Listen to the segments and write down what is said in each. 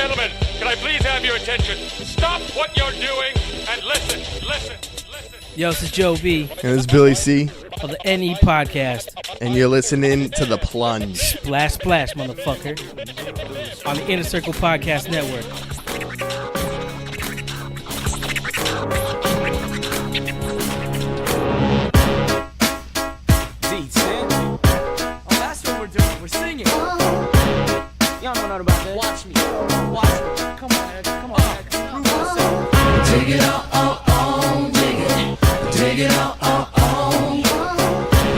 gentlemen, can I please have your attention? Stop what you're doing and listen. Yo, this is Joe B. And this is Billy C. of the NE Podcast. And you're listening to The Plunge. Splash, splash, motherfucker. On the Inner Circle Podcast Network. Oh, that's what we're doing. We're singing. Y'all know nothing about that. Watch me. Come on, Ed. Come on, Ed. Prove yourself. Take it on, dig it. Take it on,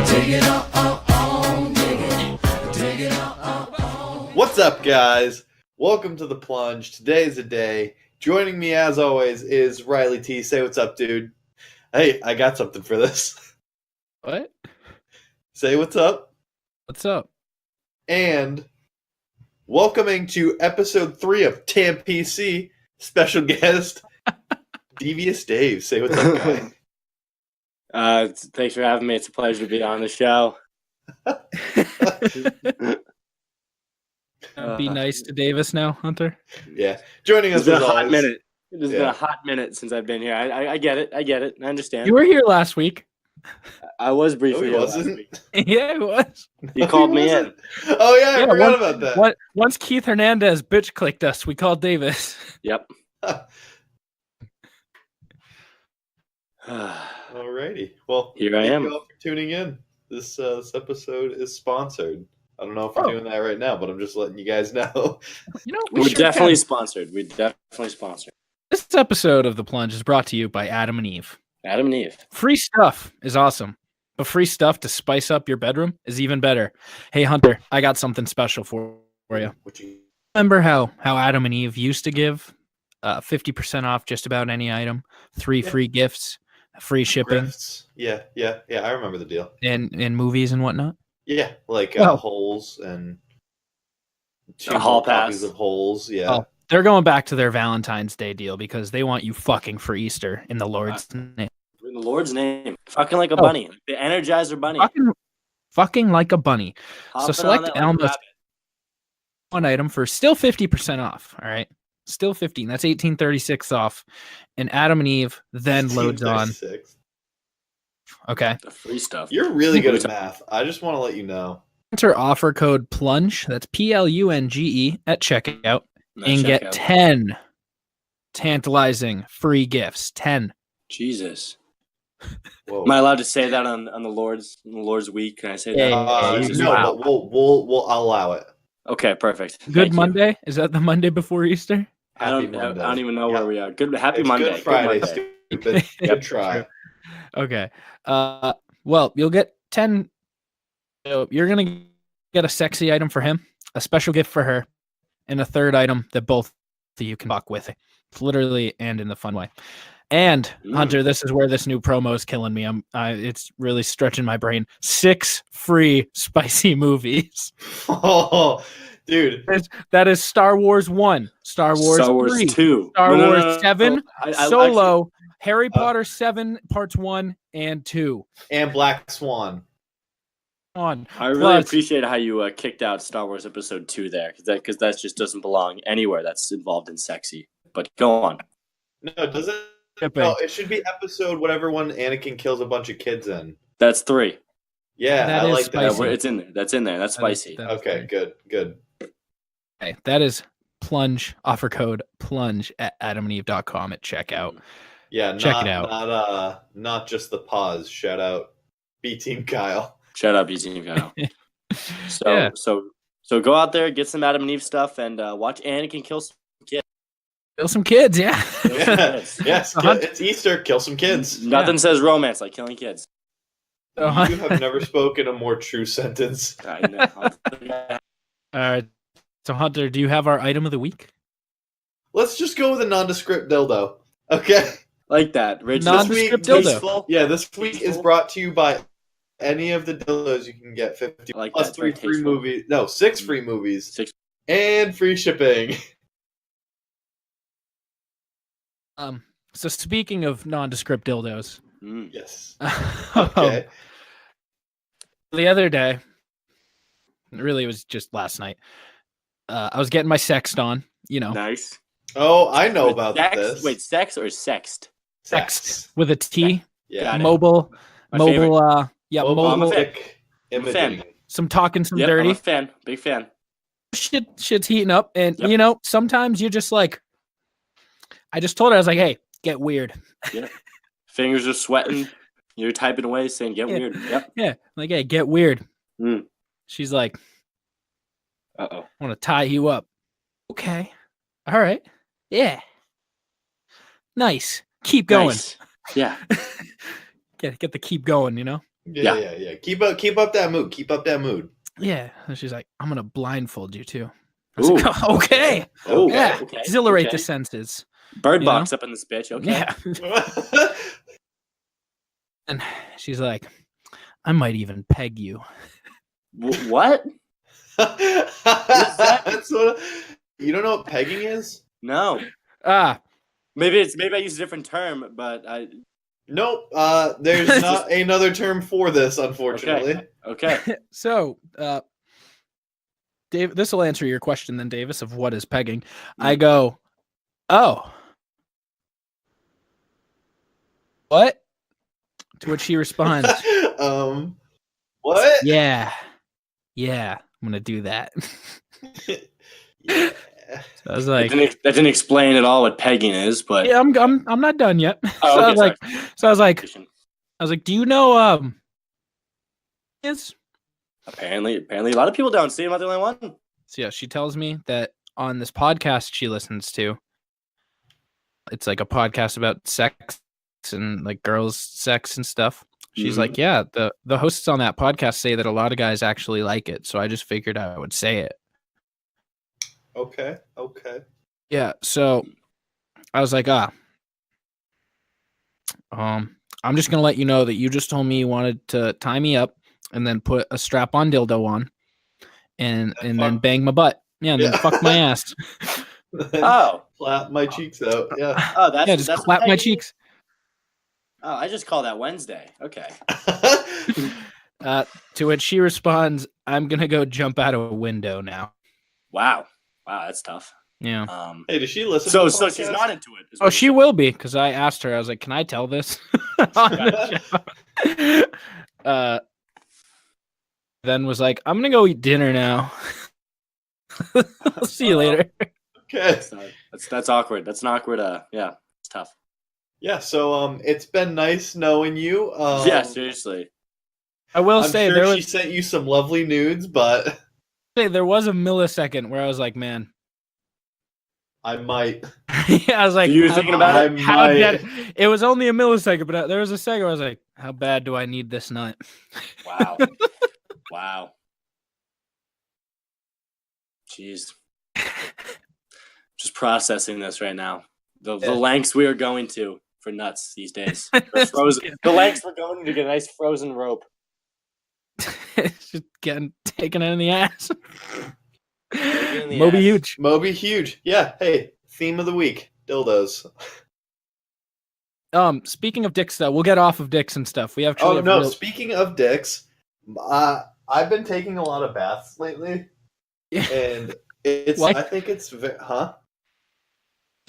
take it on, dig it. Take it on. What's up, guys? Welcome to The Plunge. Today's the day. Joining me, as always, is Riley T. Say what's up, dude. Hey, I got something for this. What? Say what's up. What's up? And welcoming to episode 3 of TAM PC, special guest, Devious Dave. Say what's up, guy. Thanks for having me. It's a pleasure to be on the show. Be nice to Davis now, Hunter. Yeah. Joining us It's been as a hot always. minute. It's been a hot minute since I've been here. I get it. I understand. You were here last week. I was No, briefly he here last wasn't. week. Yeah, it was. You called me in. Oh, yeah, I forgot about that. Once Keith Hernandez bitch clicked us, we called Davis. Yep. Alrighty. Well, Here I thank am. you all for tuning in. This episode is sponsored. I don't know if we're doing that right now, but I'm just letting you guys know. You know, We're sure definitely can. sponsored. We're definitely sponsored. This episode of The Plunge is brought to you by Adam and Eve. Adam and Eve. Free stuff is awesome, but free stuff to spice up your bedroom is even better. Hey, Hunter, I got something special for you. Remember how Adam and Eve used to give 50% off just about any item, free gifts, free shipping, Grifts. Yeah. I remember the deal. and movies and whatnot? Yeah, like Oh. holes and A hall copies pass. of holes. Yeah. Oh, they're going back to their Valentine's Day deal because they want you fucking for Easter in the Lord's name. In the Lord's name. Fucking like a Oh. bunny. The Energizer bunny. Fucking like a bunny. Hopping So on select that like a almost rabbit. one item for still 50% off. All right. Still 15. That's 1836 off. And Adam and Eve then loads on. 1636. Okay. The free stuff. You're really good at math. I just want to let you know. Enter offer code PLUNGE. That's PLUNGE at checkout Nice and get checkout. 10 tantalizing free gifts. 10. Jesus. Whoa. Am I allowed to say that on the Lord's week? Can I say that? Yeah. No, Wow. but we'll allow it. Okay, perfect. Good Thank you. Monday? Is that the Monday before Easter? I Happy don't even know Yeah. where we are. Happy It's Monday. Good Friday, Good Monday. stupid. Good try. Okay. Well, you'll get 10. So you're going to get a sexy item for him, a special gift for her, and a third item that both of you can fuck with. It's literally and in the fun way. And Hunter, this is where this new promo is killing me. It's really stretching my brain. 6 free spicy movies. Oh, dude. That is Star Wars 1, Star Wars 3, 2, Star No. Wars 7, I Solo, Harry Potter 7 parts 1 and 2. And Black Swan. On. I really Plus- appreciate how you kicked out Star Wars Episode 2 there, because that just doesn't belong anywhere that's involved in sexy. But go on. No, does it? Shipping. No, it should be episode whatever one Anakin kills a bunch of kids in. That's 3. Yeah, That I is like spicy. that. It's in there. That's in there. That's spicy. That is Okay, funny. good. Okay, that is Plunge, offer code PLUNGE at adamandeve.com at checkout. Yeah, Check it out. Not just the pause. Shout out B Team Kyle. Shut up, easy Kyle. Yeah. So go out there, get some Adam and Eve stuff, and watch Anakin kill some kids. Kill some kids, yeah. Yes, it's Easter. Kill some kids. Nothing says romance like killing kids. So, You have never spoken a more true sentence. I know. all right. So Hunter, do you have our item of the week? Let's just go with a nondescript dildo. Okay. Like that. Rich Nondescript this dildo. week- Yeah, this week is brought to you by any of the dildos you can get 50 I like plus that. 3 Very free tasteful. movies. No, 6 free movies 6. and free shipping. So speaking of nondescript dildos, Yes. Okay. the other day, really it was just last night, I was getting my sext on, you know, Nice. Oh, I know With about sex? this. Wait, sex or sext? Sex. with a T, Yeah. Got it. mobile, My favorite. Mobile I'm a fan. dick I'm a fan. imaging. some talking, some Yep, I'm dirty. a fan. Big fan. Shit's heating up, and Yep. you know, sometimes you're just like, I just told her, I was like, hey, get weird. Yeah. Fingers are sweating. You're typing away saying, get Yeah. weird. Yep. Yeah, like, hey, get weird. Mm. She's like, Uh-oh. I want to tie you up. Okay, all right, yeah, nice. Keep going. Nice. Yeah. Get the keep going. You know. Yeah. Keep up that mood. Keep up that mood. Yeah, and she's like, I'm gonna blindfold you too. I was like, Ooh. okay. Oh, Yeah, okay. exhilarate the Okay. senses. Bird you box know? up in this bitch. Okay. Yeah. And she's like, I might even peg you. What? That's what. You don't know what pegging is? No. Ah, Maybe I use a different term, but I. Nope. There's not another term for this, unfortunately. Okay. so, Dave, this will answer your question then, Davis, of what is pegging. I go, oh. What? To which she responds, What? yeah, I'm gonna do that. Yeah. So I was like, that didn't explain at all what pegging is, but yeah, I'm not done yet. Oh, so I okay, was like, sorry. do you know is? Apparently a lot of people don't see. I'm not the only one. So yeah, she tells me that on this podcast she listens to, it's like a podcast about sex and like girls' sex and stuff. She's like, yeah, the hosts on that podcast say that a lot of guys actually like it. So I just figured I would say it. Okay. Yeah. So I was like, I'm just gonna let you know that you just told me you wanted to tie me up and then put a strap-on dildo on and then bang my butt. Yeah, and then fuck my ass. Oh. Clap my cheeks out. Yeah. Oh, that's Yeah, just that's clap my pegging? cheeks. Oh, I just call that Wednesday. Okay. To which she responds, I'm gonna go jump out of a window now. Wow, that's tough. Yeah. Hey, does she listen? So to the she's podcast? not into it. is Oh, what she you're will be, because I asked her. I was like, "Can I tell this?" on the show? Then was like, "I'm gonna go eat dinner now. I'll see you later." Okay. saying. That's awkward. That's an awkward. Yeah, it's tough. Yeah. So it's been nice knowing you. Yeah, seriously. I will I'm say sure she sent you some lovely nudes, but there was a millisecond where I was like, "Man." I might. Yeah, I was like, You were thinking about it? How bad? It was only a millisecond, but there was a second where I was like, "How bad do I need this nut?" Wow. Wow. Jeez. Just processing this right now. The lengths we are going to for nuts these days. The lengths we're going to get a nice frozen rope. It's just getting taken in the ass. In the Moby ass. huge. Moby huge. Yeah. Hey, theme of the week: dildos. Speaking of dicks, though, we'll get off of dicks and stuff. We actually Oh have no! real- Speaking of dicks, I've been taking a lot of baths lately, and it's. Why? I think it's. Huh?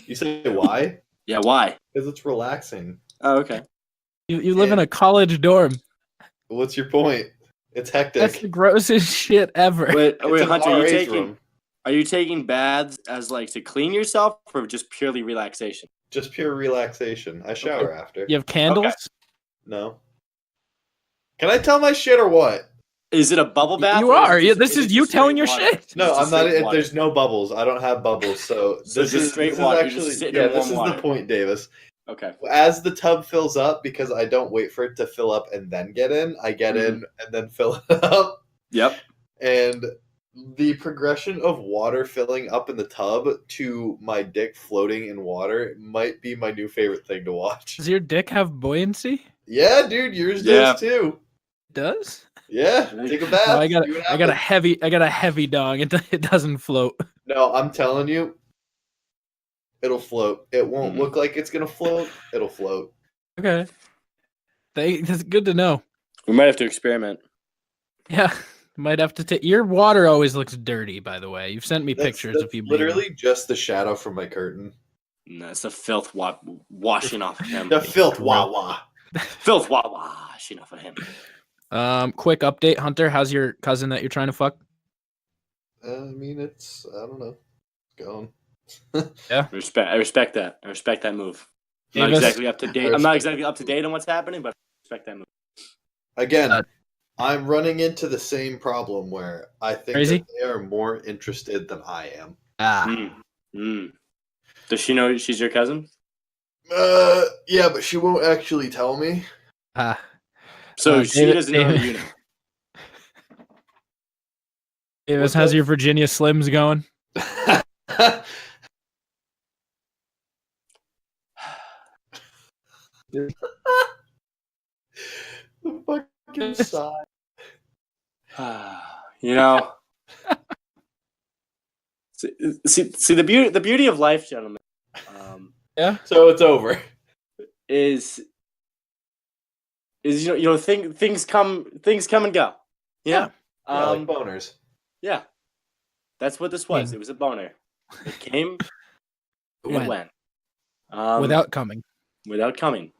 You say why? Yeah, why? Because it's relaxing. Oh, okay. You live in a college dorm. What's your point? It's hectic. That's the grossest shit ever. Wait, It's an Hunter, RH room. are you taking baths as like to clean yourself or just purely relaxation? Just pure relaxation. I shower after. You have candles? Okay. No. Can I tell my shit or what? Is it a bubble bath? You or are. it This just is you straight telling your water? shit. No, It's I'm just not. straight water. There's no bubbles. I don't have bubbles. So So this just is straight this water. is You're just actually sitting yeah. in warm This is water. the point, Davis. Okay. As the tub fills up, because I don't wait for it to fill up and then get in. I get Mm-hmm. in and then fill it up. Yep. And the progression of water filling up in the tub to my dick floating in water might be my new favorite thing to watch. Does your dick have buoyancy? Yeah, dude, yours Yeah. does too. It does? Yeah, take a bath. No, I see what got a happens. heavy dog. It doesn't float. No, I'm telling you, it'll float. It won't Mhm. look like it's gonna float. It'll float. Okay. That's good to know. We might have to experiment. Yeah. Might have to take your water. Always looks dirty, by the way. You've sent me pictures That's of you. literally just the shadow from my curtain. No, it's the filth washing off of him. The filth wah. Filth washing off of him. Quick update, Hunter. How's your cousin that you're trying to fuck? I mean, it's I don't know, going. Yeah, I respect that. I respect that move. I'm not Davis? exactly up to date. I'm not exactly up to date on what's happening, but I respect that move. Again, I'm running into the same problem where I think Crazy? that they are more interested than I am. Does she know she's your cousin? Yeah, but she won't actually tell me. So she David- doesn't know that you know. Davis, how's your Virginia Slims going? The fucking sigh. You know. See the beauty of life, gentlemen. Yeah. So it's over. Is things come and go. Yeah. Like boners. Yeah. That's what this was. It was a boner. It came. It went. Without coming. Without coming.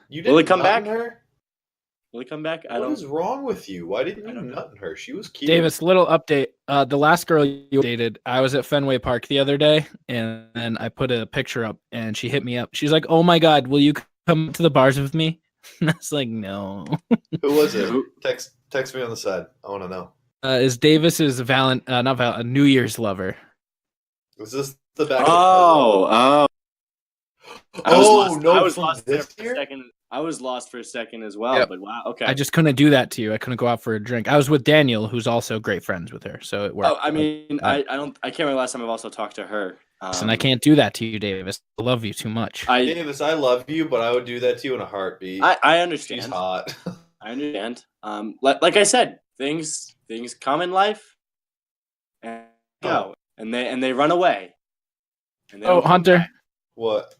You Will it didn't come nut in back? her? Will it come back? What is wrong with you? Why didn't you nut in her? She was cute. Davis, little update. The last girl you dated, I was at Fenway Park the other day, and then I put a picture up, and she hit me up. She's like, "Oh my God, will you come to the bars with me?" And I was like, "No." Who was it? Text me on the side. I want to know. Is Davis's New Year's lover? Was this the back? Oh. I was lost there this for year? a second. I was lost for a second as well, Yep. but wow, okay. I just couldn't do that to you. I couldn't go out for a drink. I was with Daniel, who's also great friends with her, so it worked. I mean, I can't remember the last time I've also talked to her. And I can't do that to you, Davis. I love you too much. Davis, I love you, but I would do that to you in a heartbeat. I understand. She's hot. I understand. Like I said, things come in life and go, and they run away. And they don't come Hunter. back. What?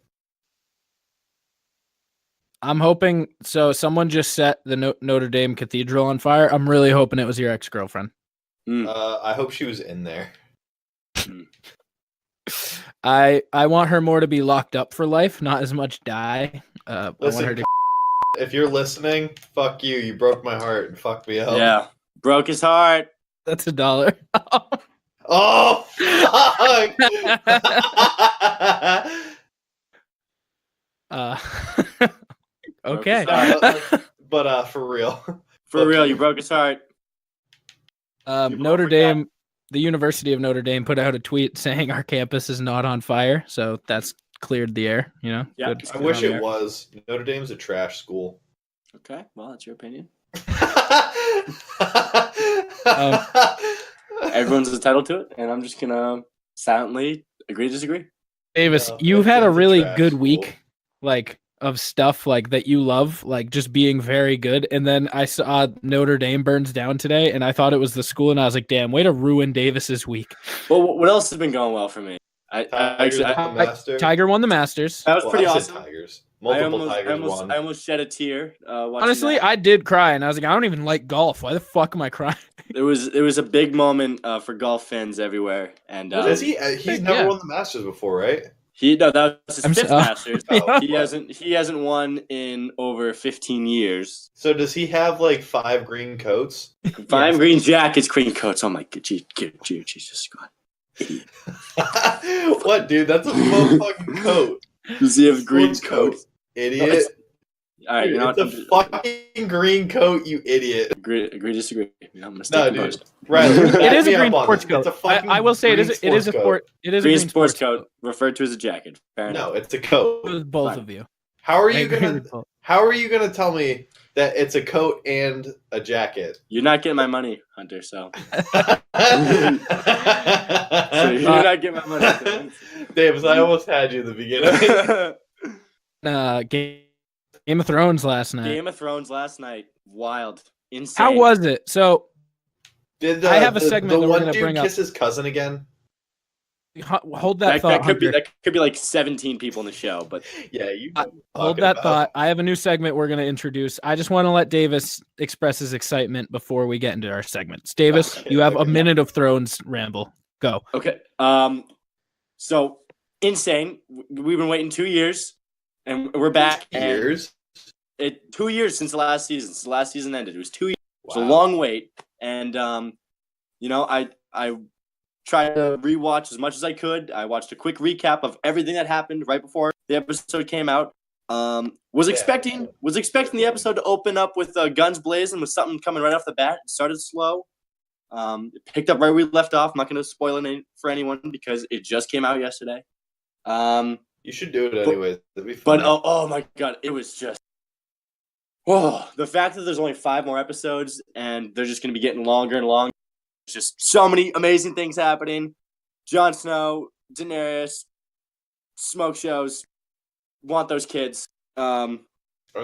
I'm hoping so. Someone just set the Notre Dame Cathedral on fire. I'm really hoping it was your ex-girlfriend. I hope she was in there. I want her more to be locked up for life, not as much die. I Listen, want her to. if you're listening, fuck you. You broke my heart and fucked me up. Yeah, broke his heart. That's $1. Oh, fuck! Okay. But for real. For real, you broke his heart. Notre Dame, the University of Notre Dame put out a tweet saying our campus is not on fire, so that's cleared the air. You know. Yeah. Good. I wish it was. Notre Dame's a trash school. Okay, well, that's your opinion. Everyone's entitled to it, and I'm just gonna silently agree to disagree. Davis, No, you've had a Notre really Dame's a good trash week, like of stuff like that you love, like just being very good. And then I saw Notre Dame burns down today, and I thought it was the school, and I was like, "Damn, way to ruin Davis's week." Well, what else has been going well for me? Tiger won the Masters. That was pretty I said awesome. Tigers. I Multiple Tigers won. almost shed a tear. Watching Honestly, that. I did cry, and I was like, "I don't even like golf. Why the fuck am I crying?" It was a big moment for golf fans everywhere, and Is he? He's never won the Masters before, right? that was his fifth Masters. Oh. He hasn't won in over 15 years. So does he have like 5 green coats? 5 green jackets, green coats. Oh my god, Jesus God! What, dude? That's a fucking coat. Does he have green Sports coat? Idiot. All right, Dude, you know it's a fucking green coat, you idiot. Agree, disagree. I'm gonna No, stay dude. composed. Right. It is a green sports coat. It's a fucking I will say it is. green It is a sports sport. It is Green a green sports coat referred to as a jacket. Fair enough. No, it's a coat. With both Fine. of you. How are I you agree gonna? with both. How are you gonna tell me that it's a coat and a jacket? You're not getting my money, Hunter. So, so you're not getting my money. Davis, I almost had you in the beginning. Game of Thrones last night. Game of Thrones last night. Wild. Insane. How was it? So Did I have a segment the that we're one gonna dude bring up. kiss his cousin again? Hold that thought, Hunter. that could be like 17 people in the show, but Yeah, you Hold that thought. I have a new segment we're going to introduce. I just want to let Davis express his excitement before we get into our segments. Davis, you have a minute of Thrones ramble. Go. okay. So insane. We've been waiting 2 years, and we're back. Years. 2 years since the last season. Since the last season ended, it was 2 years. Wow. It's a long wait, and I tried to rewatch as much as I could. I watched a quick recap of everything that happened right before the episode came out. Was expecting the episode to open up with guns blazing, with something coming right off the bat. It started slow. It picked up right where we left off. I'm not going to spoil it for anyone because it just came out yesterday. You should do it anyways. That'd be But fun. oh my god, it was just the fact that there's only 5 more episodes and they're just going to be getting longer and longer. There's just so many amazing things happening. Jon Snow, Daenerys, smoke shows. Want those kids. Are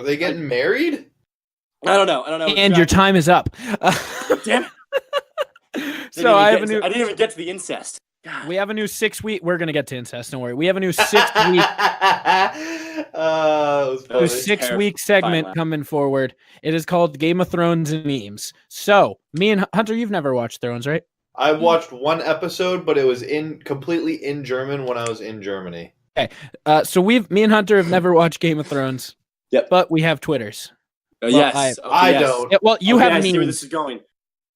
they getting married? I don't know. And your time is up. Damn it. So I have a new. I didn't even get to the incest. God. We have a new 6-week. We're gonna get to incest. Don't worry. We have a new 6-week. New 6-week segment coming forward. It is called Game of Thrones and Memes. So me and Hunter, you've never watched Thrones, right? I watched one episode, but it was completely in German when I was in Germany. Okay. So me and Hunter have never watched Game of Thrones. Yep. But we have Twitters. Yes. I don't. Yeah, well, you have I memes. see where this is going.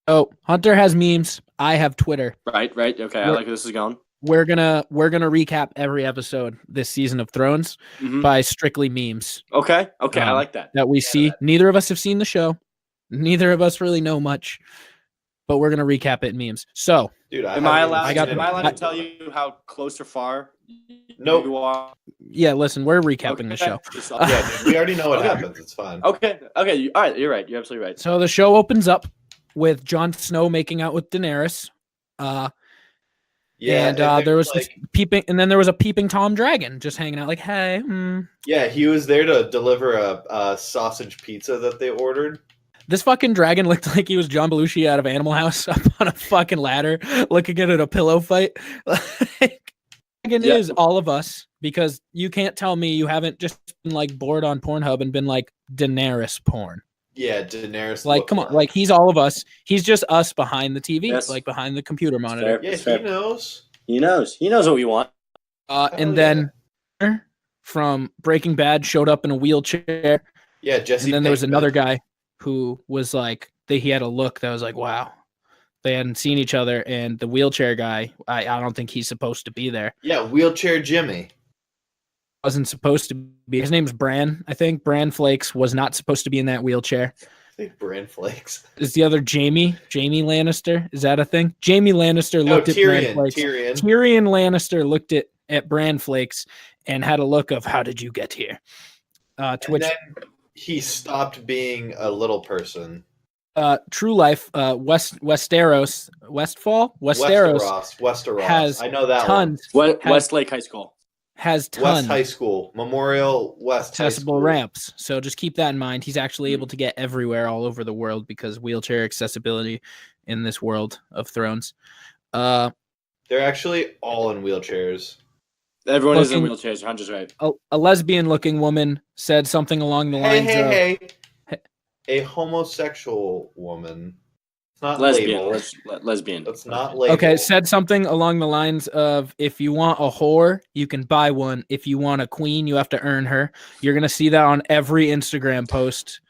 Oh, Hunter has memes. I have Twitter. Right. Okay, I like where this is going. We're gonna recap every episode this season of Thrones by strictly memes. Okay, I like that. That we see. Neither of us have seen the show. Neither of us really know much, but we're gonna recap it in memes. So, dude, am I allowed to tell you how close or far Nope. you are? Yeah, listen, we're recapping the show. Yeah, dude, we already know what happens. It's fine. Okay. All right, you're right. You're absolutely right. So the show opens up with Jon Snow making out with Daenerys. And there was this peeping, and then there was a peeping Tom Dragon just hanging out, like, hey. Yeah, he was there to deliver a sausage pizza that they ordered. This fucking dragon looked like he was John Belushi out of Animal House up on a fucking ladder, looking at a pillow fight. Dragon is all of us, because you can't tell me you haven't just been like bored on Pornhub and been like Daenerys porn. Yeah, Daenerys. Like, come on, like he's all of us. He's just us behind the TV, Yes. like behind the computer monitor. Yeah, he knows. He knows what we want. And then from Breaking Bad showed up in a wheelchair. Yeah, Jesse. And then there was another guy who was like, he had a look that was like, wow. They hadn't seen each other, and the wheelchair guy, I don't think he's supposed to be there. Yeah, wheelchair Jimmy. Wasn't supposed to be. His name's Bran, I think. Bran Flakes was not supposed to be in that wheelchair. I think Bran Flakes. Is the other Jamie Lannister? Is that a thing? Jamie Lannister looked at Bran Flakes. Tyrion Lannister looked at Bran Flakes and had a look of, how did you get here? To which then he stopped being a little person. True Life, Westeros has I know that tons. Westlake High School has tons. West High School, Memorial West accessible ramps. So just keep that in mind. He's actually able to get everywhere all over the world because wheelchair accessibility in this world of Thrones. They're actually all in wheelchairs. Everyone is in wheelchairs. Hunter's right. A lesbian-looking woman said something along the lines of... A homosexual woman. It's not lesbian. Lesbian. It's not labeled. Okay, said something along the lines of, if you want a whore, you can buy one. If you want a queen, you have to earn her. You're going to see that on every Instagram post.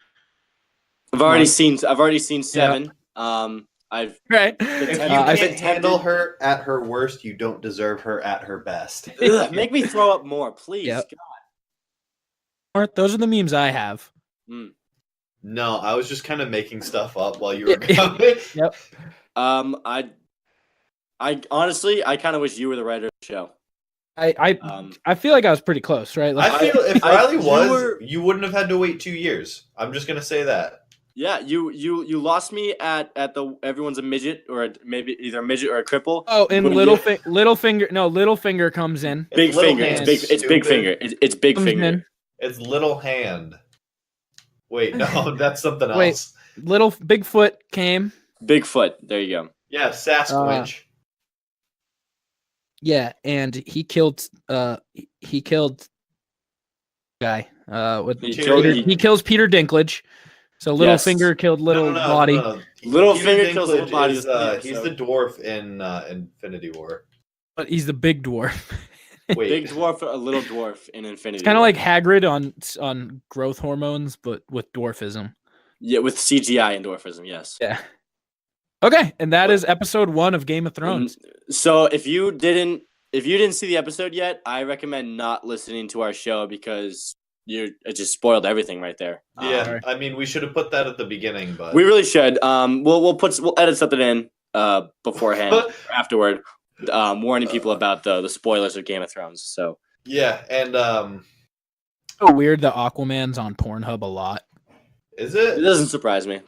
I've already seen 7. If you can't handle her at her worst, you don't deserve her at her best. Ugh, make me throw up more, please. Yep. God. Those are the memes I have. No, I was just kind of making stuff up while you were going. Yep. I honestly, I kind of wish you were the writer of the show. I feel like I was pretty close, right? Like, I feel if Riley was, you wouldn't have had to wait 2 years. I'm just gonna say that. Yeah, you lost me at the everyone's a midget, or maybe either a midget or a cripple. Oh, and Littlefinger comes in. Big finger. It's big finger. It's big finger. It's little hand. Wait, no, that's something else. Wait, little Bigfoot came. Bigfoot. There you go. Yeah, Sasquatch. Yeah, and he killed guy. With He he kills Peter Dinklage. So Littlefinger killed Little Body. Littlefinger kills Little Body. Is, he's the dwarf in Infinity War. But he's the big dwarf. Wait, Big dwarf, a little dwarf in Infinity. It's kind of War. like Hagrid on growth hormones, but with dwarfism. Yeah, with CGI and dwarfism. Yes. Yeah. Okay, and that is episode 1 of Game of Thrones. So if you didn't see the episode yet, I recommend not listening to our show because it just spoiled everything right there. Yeah, I mean, we should have put that at the beginning, but We really should. We'll edit something in beforehand or afterward, warning people about the spoilers of Game of Thrones. So yeah, and So weird that Aquaman's on Pornhub a lot. is it it? doesn't surprise me.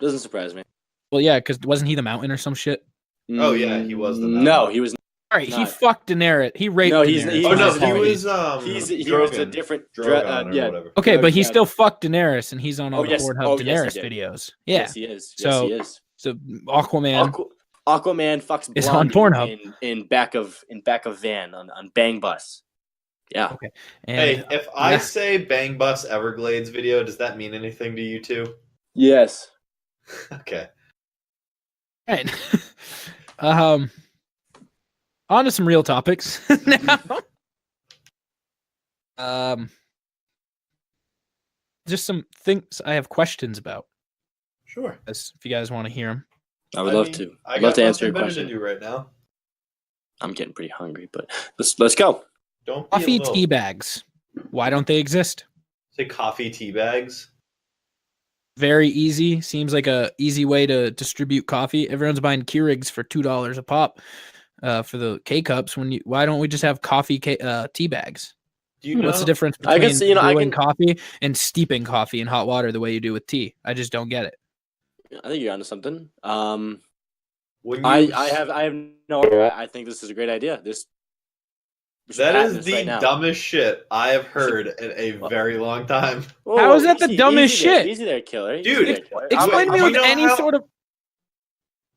Well, yeah, because wasn't he the mountain or some shit? Oh, yeah, he was the No, mountain. he was. All right, he Not. fucked Daenerys. He raped No, he's- Daenerys. he- Oh no, was- he was He was a Drogon. different. Drogon or yeah. whatever. Okay, but he Yeah. still fucked Daenerys, and he's on all Oh, the yes. Pornhub Oh, yes, Daenerys he did. videos. Yeah, Yes, he is. So- Yes, he is. so Aquaman. Aquaman fucks It's on Blondie Pornhub. in back of van on Bang Bus. Yeah. Okay. And Hey, if I say Bang Bus Everglades video, does that mean anything to you two? Yes. Okay. right. On to some real topics now. Just some things I have questions about. Sure. If you guys want to hear them. I would love to. I I'd love got to answer your nothing better to question. do right now. I'm getting pretty hungry, but let's go. Don't be a Coffee little- tea bags. Why don't they exist? Say coffee tea bags. Very easy. Seems like a easy way to distribute coffee. Everyone's buying Keurigs for $2 a pop for the K cups. Why don't we just have coffee tea bags? Do you know What's the difference I between guess, you know, I brewing can- coffee and steeping coffee in hot water the way you do with tea? I just don't get it. I think you're onto something. when you I have no idea. I think this is a great idea. We should That patent is this the right now. dumbest shit I have heard in a very long time. Whoa, How is that the easy- dumbest easy there, shit? Easy there, killer. Easy Dude, there, killer. Explain to me you with know any how- sort of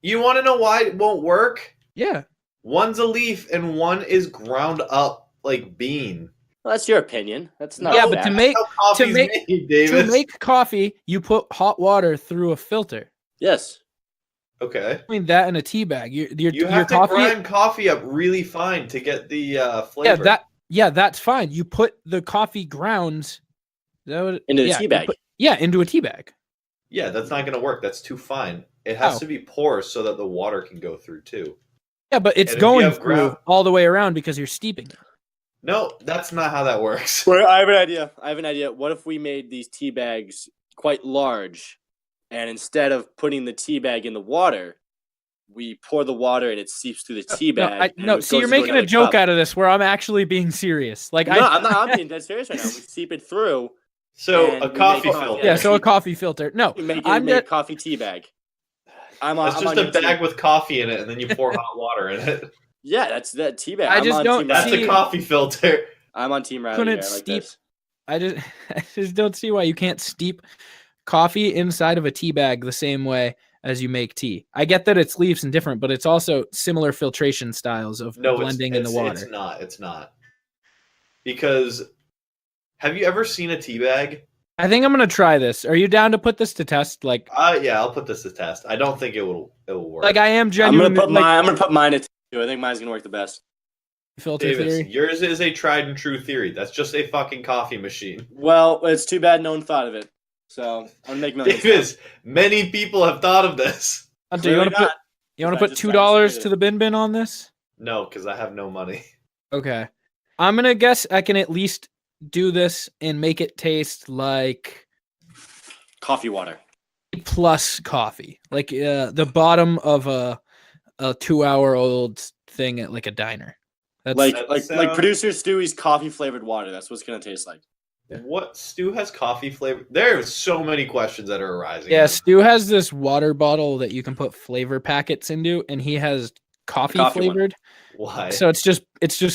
You want to know why it won't work? yeah. One's a leaf and one is ground up like bean. Well, that's your opinion. That's not. Yeah, fact. but to make How coffee's make- made, Davis. to make coffee, you put hot water through a filter. Yes. Okay. Between that and a tea bag, your You have to coffee. grind coffee up really fine to get the flavor. That's fine. You put the coffee grounds Into the tea bag. Into a tea bag. Yeah, that's not going to work. That's too fine. It has How? to be porous so that the water can go through too. Yeah, but it's And if you going have through ground- all the way around because you're steeping it. No, that's not how that works. Well, I have an idea. What if we made these tea bags quite large, and instead of putting the tea bag in the water, we pour the water and it seeps through the tea bag? See, you're making a joke out of this where I'm actually being serious. Like, No, I'm being dead serious right now. We seep it through. So And a we coffee make filter. yeah, so a coffee filter. No, We make I'm a just, coffee tea bag. I'm It's just on a your team. bag with coffee in it, and then you pour hot water in it. Yeah, that's that tea bag. I I'm just on don't Team That's Riley. a coffee filter. I'm on Team Riley. couldn't here. I like steep. this. I just don't see why you can't steep coffee inside of a tea bag the same way as you make tea. I get that it's leaves and different, but it's also similar filtration styles of No, blending in the water. It's not. It's not. Because have you ever seen a tea bag? I think I'm gonna try this. Are you down to put this to test? Like Yeah, I'll put this to test. I don't think it will work. I am I'm genuinely gonna put mine at two. I think mine's gonna work the best. filter Davis, theory. yours is a tried and true theory. That's just a fucking coffee machine. Well, it's too bad no one thought of it. So I'm gonna make millions. Davis, many people have thought of this. Hunter, you want to Clearly put you want I to put just $2 did to it. the bin on this? No, because I have no money. Okay, I'm gonna guess I can at least do this and make it taste like Coffee water. plus coffee, like the bottom of a 2-hour-old thing at like a diner. That's Like sounds- producer Stewie's coffee flavored water. That's what it's gonna taste like. What stew has coffee flavor? There are so many questions that are arising. yeah. Stu has this water bottle that you can put flavor packets into, and he has coffee Coffee one. flavored. Why? So it's just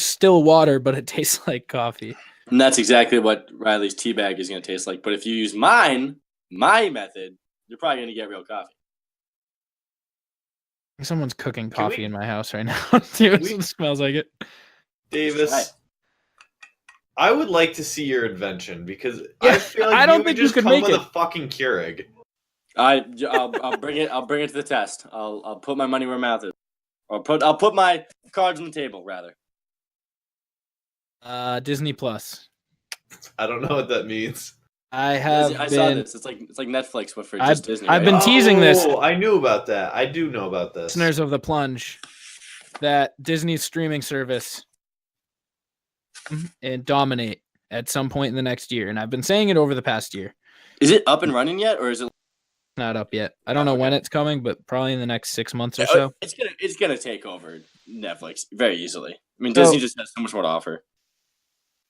still water, but it tastes like coffee. And that's exactly what Riley's tea bag is gonna taste like. But if you use my method, you're probably gonna get real coffee. Someone's cooking Can coffee we- in my house right now. Dude, we- it smells like it. Davis, I would like to see your invention because Yeah, I feel like I don't you think would you just could come make with it. a fucking Keurig. I'll bring it. I'll bring it to the test. I'll put my money where my mouth is. I'll put my cards on the table rather. Disney Plus. I don't know what that means. I saw this. It's like Netflix, but for just Disney. I've right? been teasing this. Oh, I knew about that. I do know about this. Listeners of the Plunge, that Disney's streaming service and dominate at some point in the next year, and I've been saying it over the past year. Is it up and running yet, or is it Not up yet. I don't know when it's coming, but probably in the next 6 months or so. It's gonna take over Netflix very easily. I mean, So- Disney just has so much more to offer.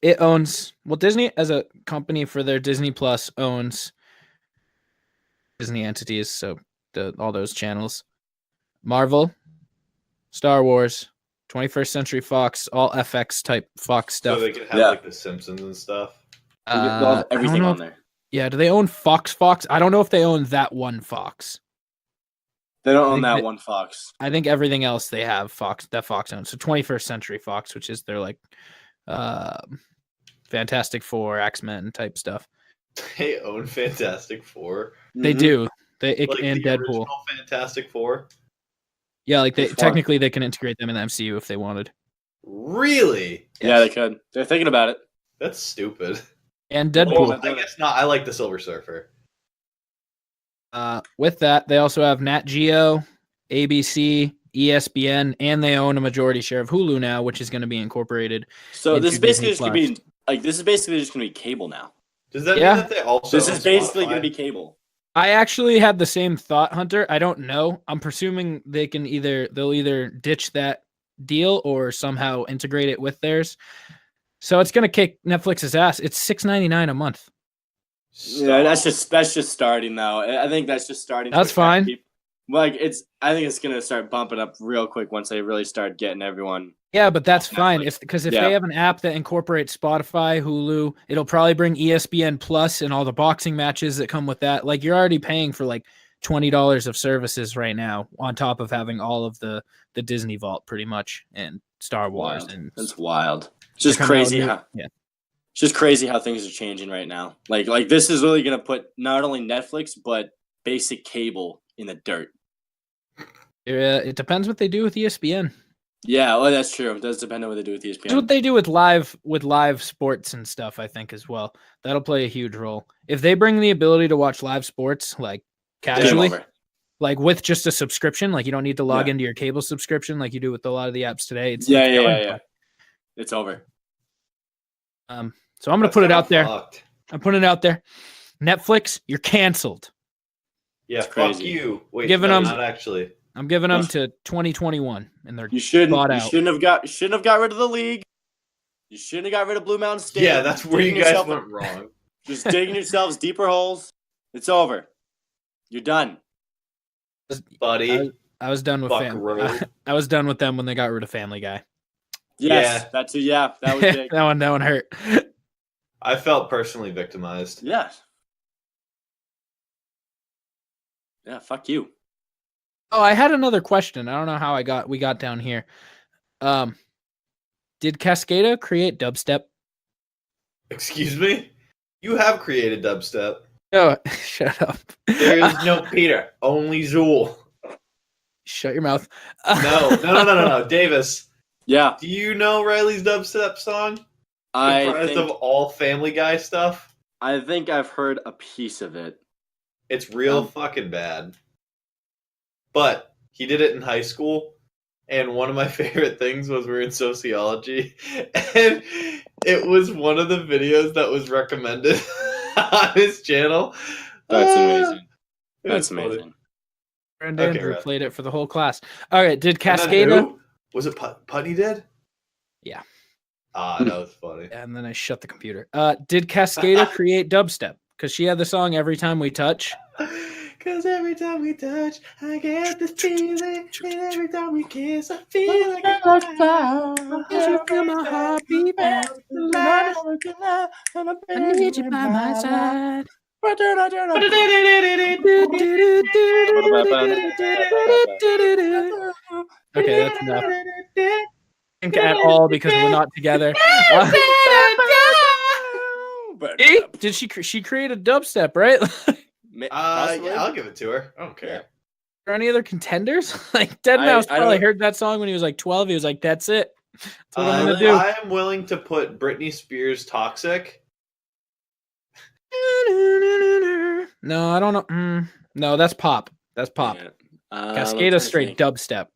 It owns, well, Disney as a company for their Disney Plus owns Disney entities, so all those channels. Marvel, Star Wars, 21st Century Fox, all FX type Fox stuff. So they could have Yeah. like the Simpsons and stuff. They'll have I don't everything know on if- there. Yeah, do they own Fox? I don't know if they own that one Fox. They don't I own think that they- one Fox. I think everything else they have that Fox owns. So 21st Century Fox, which is their like Fantastic Four, X-Men type stuff. They own Fantastic Four. They Mhm. do. They Like and the Deadpool. original Fantastic Four. Yeah, like they Fun. technically they can integrate them in the MCU if they wanted. Really? Yeah, they could. They're thinking about it. That's stupid. And Well, Deadpool. I guess not. I like the Silver Surfer. With that, they also have Nat Geo, ABC, ESPN, and they own a majority share of Hulu now, which is going to be incorporated. So this is into basically Disney just gonna be like this is basically just gonna be cable now. Does that Yeah. mean that they also? This own is basically Spotify? gonna be cable. I actually had the same thought, Hunter. I don't know. I'm presuming they'll either ditch that deal or somehow integrate it with theirs. So it's going to kick Netflix's ass. It's $6.99 a month. Yeah, that's just starting though. I think that's just starting. to That's attract fine. people. Like I think it's gonna start bumping up real quick once they really start getting everyone. Yeah, but that's Netflix. fine. If Yeah. they have an app that incorporates Spotify, Hulu, it'll probably bring ESPN Plus and all the boxing matches that come with that. Like you're already paying for like $20 of services right now, on top of having all of the Disney Vault pretty much and Star Wars. Wild. And That's wild. It's just they're coming out crazy with new- how yeah. it's just crazy how things are changing right now. Like this is really gonna put not only Netflix but basic cable in the dirt. It depends what they do with ESPN. Yeah, well that's true. It does depend on what they do with That's ESPN. what they do with live sports and stuff, I think, as well. That'll play a huge role. If they bring the ability to watch live sports like Game casually, over. like with just a subscription, like you don't need to log Yeah. into your cable subscription like you do with a lot of the apps today. It's Yeah. done. It's over. So I'm gonna put it out there. Fucked. I'm putting it out there. Netflix, you're canceled. Yeah, It's fuck crazy. you. Wait, Giving no, them- not actually. I'm giving them to 2021, and they're You shouldn't bought you out. shouldn't have got rid of the league. You shouldn't have got rid of Blue Mountain State. Yeah, that's where you Digging guys yourself- went wrong. Just digging yourselves deeper holes. It's over. You're done. Buddy. I was done with Fuck Family. road. I was done with them when they got rid of Family Guy. Yes, Yeah. that too. Yeah, that was big. that one hurt. I felt personally victimized. Yeah. Yeah, fuck you. Oh, I had another question. I don't know how we got down here. Did Cascada create dubstep? Excuse me? You have created dubstep. Oh, shut up. There is no Peter, only Zool. Shut your mouth. No. Davis, Yeah, do you know Riley's dubstep song? Comprised of all Family Guy stuff? I think I've heard a piece of it. It's real fucking bad. But he did it in high school, and one of my favorite things was we were in sociology, and it was one of the videos that was recommended on his channel. That's amazing. It That's was funny. amazing. And Okay, Andrew right. played it for the whole class. All right, did And then Cascada? who? Was it Putney did? Yeah. Ah, that was funny. And then I shut the computer. Did Cascada create dubstep? Because she had the song "Every Time We Touch." Cause every time we touch, I get this feeling, and every time we kiss, I feel like I feel my heart beat fast. I need you by my side. Okay, that's enough. sync at all because we're not together. Did she created dubstep, right? Possibly. Yeah, I'll give it to her. I don't care. Yeah. Are there any other contenders? Like Deadmau5 I probably don't- heard that song when he was like 12. He was like, "That's it. That's what I'm gonna do." I am willing to put Britney Spears' "Toxic." No, I don't know. No, that's pop. That's pop. Yeah. Cascada straight dubstep.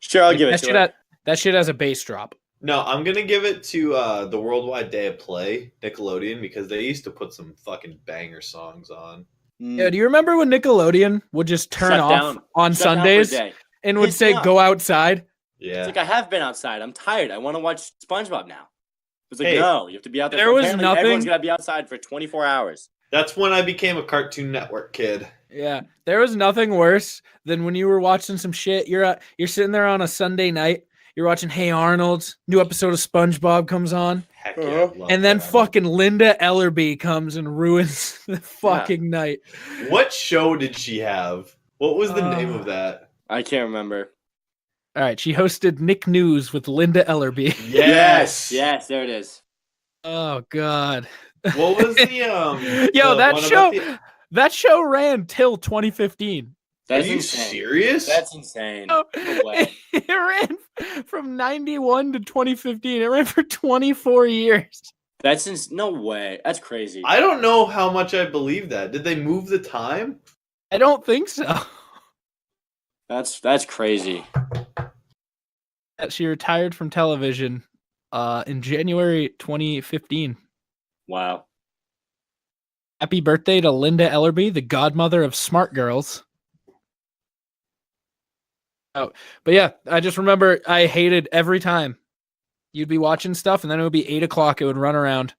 Sure, I'll Like, give it to her. that shit has a bass drop. No, I'm gonna give it to the Worldwide Day of Play, Nickelodeon, because they used to put some fucking banger songs on. Yeah, do you remember when Nickelodeon would just turn Shut off down. on Shut down for a Sundays day. and would Piss say, me off. "Go outside"? Yeah. It's like I have been outside. I'm tired. I want to watch SpongeBob now. It's like Hey, no, you have to be out there. there was Apparently nothing- Everyone's gotta be outside for 24 hours. That's when I became a Cartoon Network kid. Yeah, there was nothing worse than when you were watching some shit. You're sitting there on a Sunday night. You're watching Hey Arnold. New episode of SpongeBob comes on, Heck yeah. I love and then that. fucking Linda Ellerby comes and ruins the fucking night. What show did she have? What was the name of that? I can't remember. All right, she hosted Nick News with Linda Ellerby. Yes. Yes, there it is. Oh God. What was the Yo, the that one show about the- that show ran till 2015. Are That's you insane. serious? That's insane. Oh, No way. it ran from 91 to 2015. It ran for 24 years. No way. That's crazy. I don't know how much I believe that. Did they move the time? I don't think so. That's crazy. She retired from television in January 2015. Wow. Happy birthday to Linda Ellerby, the godmother of Smart Girls. Oh, but yeah, I just remember I hated every time you'd be watching stuff, and then it would be 8 o'clock. It would run around,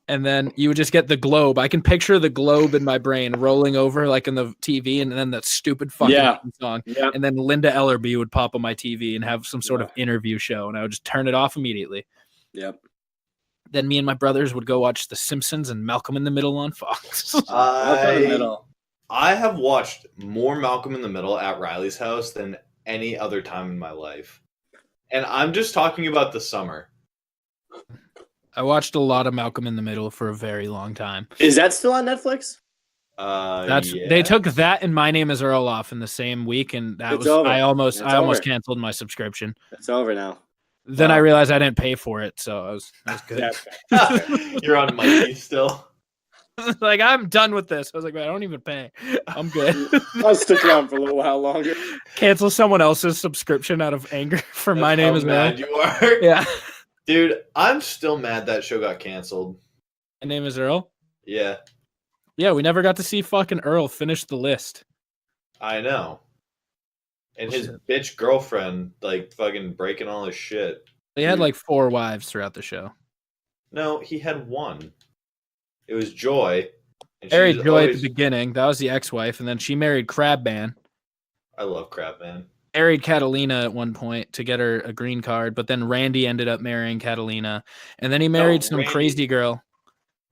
and then you would just get the globe. I can picture the globe in my brain rolling over like in the TV, and then that stupid fucking song. Yeah. And then Linda Ellerby would pop on my TV and have some sort of interview show, and I would just turn it off immediately. Yep. Then me and my brothers would go watch The Simpsons and Malcolm in the Middle on Fox. I have watched more Malcolm in the Middle at Riley's house than any other time in my life. And I'm just talking about the summer. I watched a lot of Malcolm in the Middle for a very long time. Is that still on Netflix? They took that and My Name Is Earl off in the same week, and that It's was over. I almost over. canceled my subscription. It's over now. Then I realized I didn't pay for it, so I was good. You're on Mikey still. Like, I'm done with this. I was like, man, I don't even pay. I'm good. I'll stick around for a little while longer. Cancel someone else's subscription out of anger for My Name Is Earl. Mad you are. Yeah. Dude, I'm still mad that show got canceled. My Name Is Earl. Yeah, Yeah, we never got to see fucking Earl finish the list. I know. And his Shit. bitch girlfriend, like, fucking breaking all his shit. They had like 4 wives throughout the show. No, he had one. It was Joy. And Married she's Joy at always- the beginning. That was the ex-wife, and then she married Crabman. I love Crap Man. Married Catalina at one point to get her a green card, but then Randy ended up marrying Catalina, and then he married some Randy- crazy girl.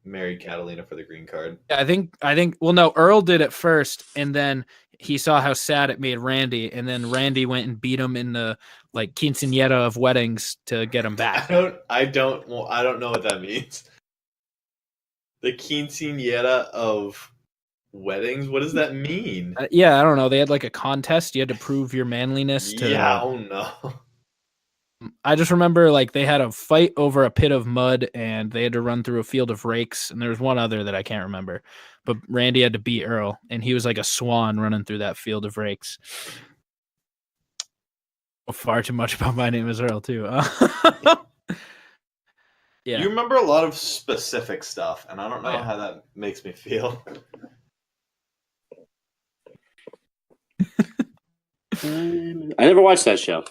Married Catalina for the green card. I think. Well, no, Earl did it first, and then he saw how sad it made Randy, and then Randy went and beat him in the like quinceañera of weddings to get him back. I don't know what that means. The quinceañera of weddings? What does that mean? Yeah, I don't know. They had like a contest. You had to prove your manliness. Yeah, oh no. I just remember like they had a fight over a pit of mud, and they had to run through a field of rakes, and there was one other that I can't remember. But Randy had to beat Earl, and he was like a swan running through that field of rakes. Far too much about My Name Is Earl too. Yeah. You remember a lot of specific stuff, and I don't know Yeah. how that makes me feel. I never watched that show.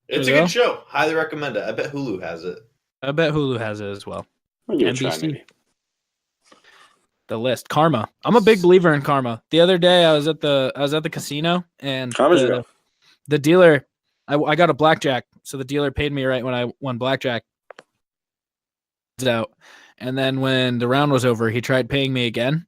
It's a There you good show. Highly recommend it. I bet Hulu has it. I bet Hulu has it as well. I'll give it a try, NBC. maybe. The list. Karma. I'm a big believer in karma. The other day I was at the casino, and Karma's real. the dealer, I got a blackjack, so the dealer paid me right when I won blackjack out. And then when the round was over, he tried paying me again.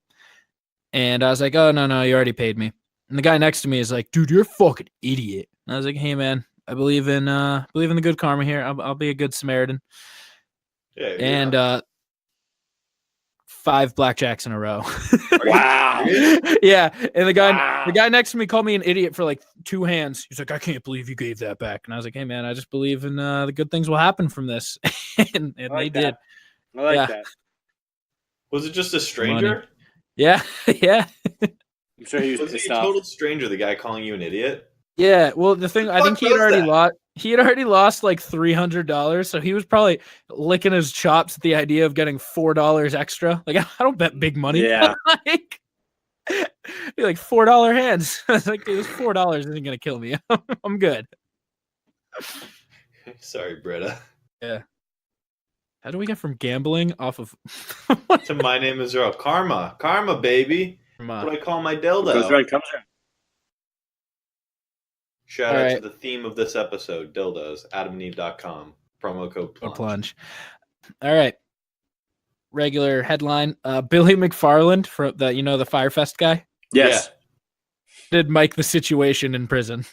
And I was like, oh, no, you already paid me. And the guy next to me is like, dude, you're a fucking idiot. And I was like, hey, man, I believe in the good karma here. I'll be a good Samaritan. Yeah, you're And not- 5 blackjacks in a row. Wow. Yeah, and the Wow. guy next to me called me an idiot for like 2 hands. He's like, I can't believe you gave that back. And I was like, hey man, I just believe in the good things will happen from this. and I they like did. that. I like Yeah. that. Was it just a stranger? Yeah, yeah, I'm sure he was Was pissed he a off. total stranger? The guy calling you an idiot? yeah. Well, the thing, I think fuck was that? he had already lost like $300, so he was probably licking his chops at the idea of getting $4 extra. Like, I don't bet big money. Yeah. like, be like $4 hands. I was like, dude, this $4 isn't gonna kill me. I'm good. Sorry, Britta. How do we get from gambling off of To my name is Earl. Karma, baby. What do I call my dildo? Goes right, comes right. Shout All out right. to the theme of this episode, dildos. AdamandEve.com. Promo code Or plunge. plunge? All right. Regular headline: Billy McFarland, for the the Firefest guy, Yes. did Mike the Situation in prison.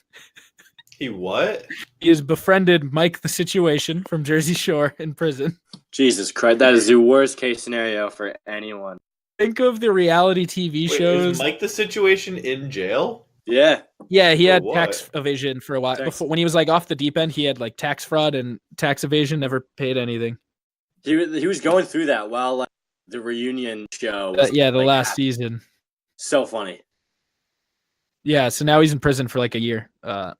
He what? He has befriended Mike the Situation from Jersey Shore in prison. Jesus Christ, that is the worst case scenario for anyone. Think of the reality TV Wait, shows. is Mike the Situation in jail? Yeah. Yeah, he For had what? tax evasion for a while. Tax- Before, when he was like off the deep end, he had like tax fraud and tax evasion, never paid anything. He was going through that while like, the reunion show. Was, Yeah, the like, last happening. season. So funny. Yeah, so now he's in prison for like a year.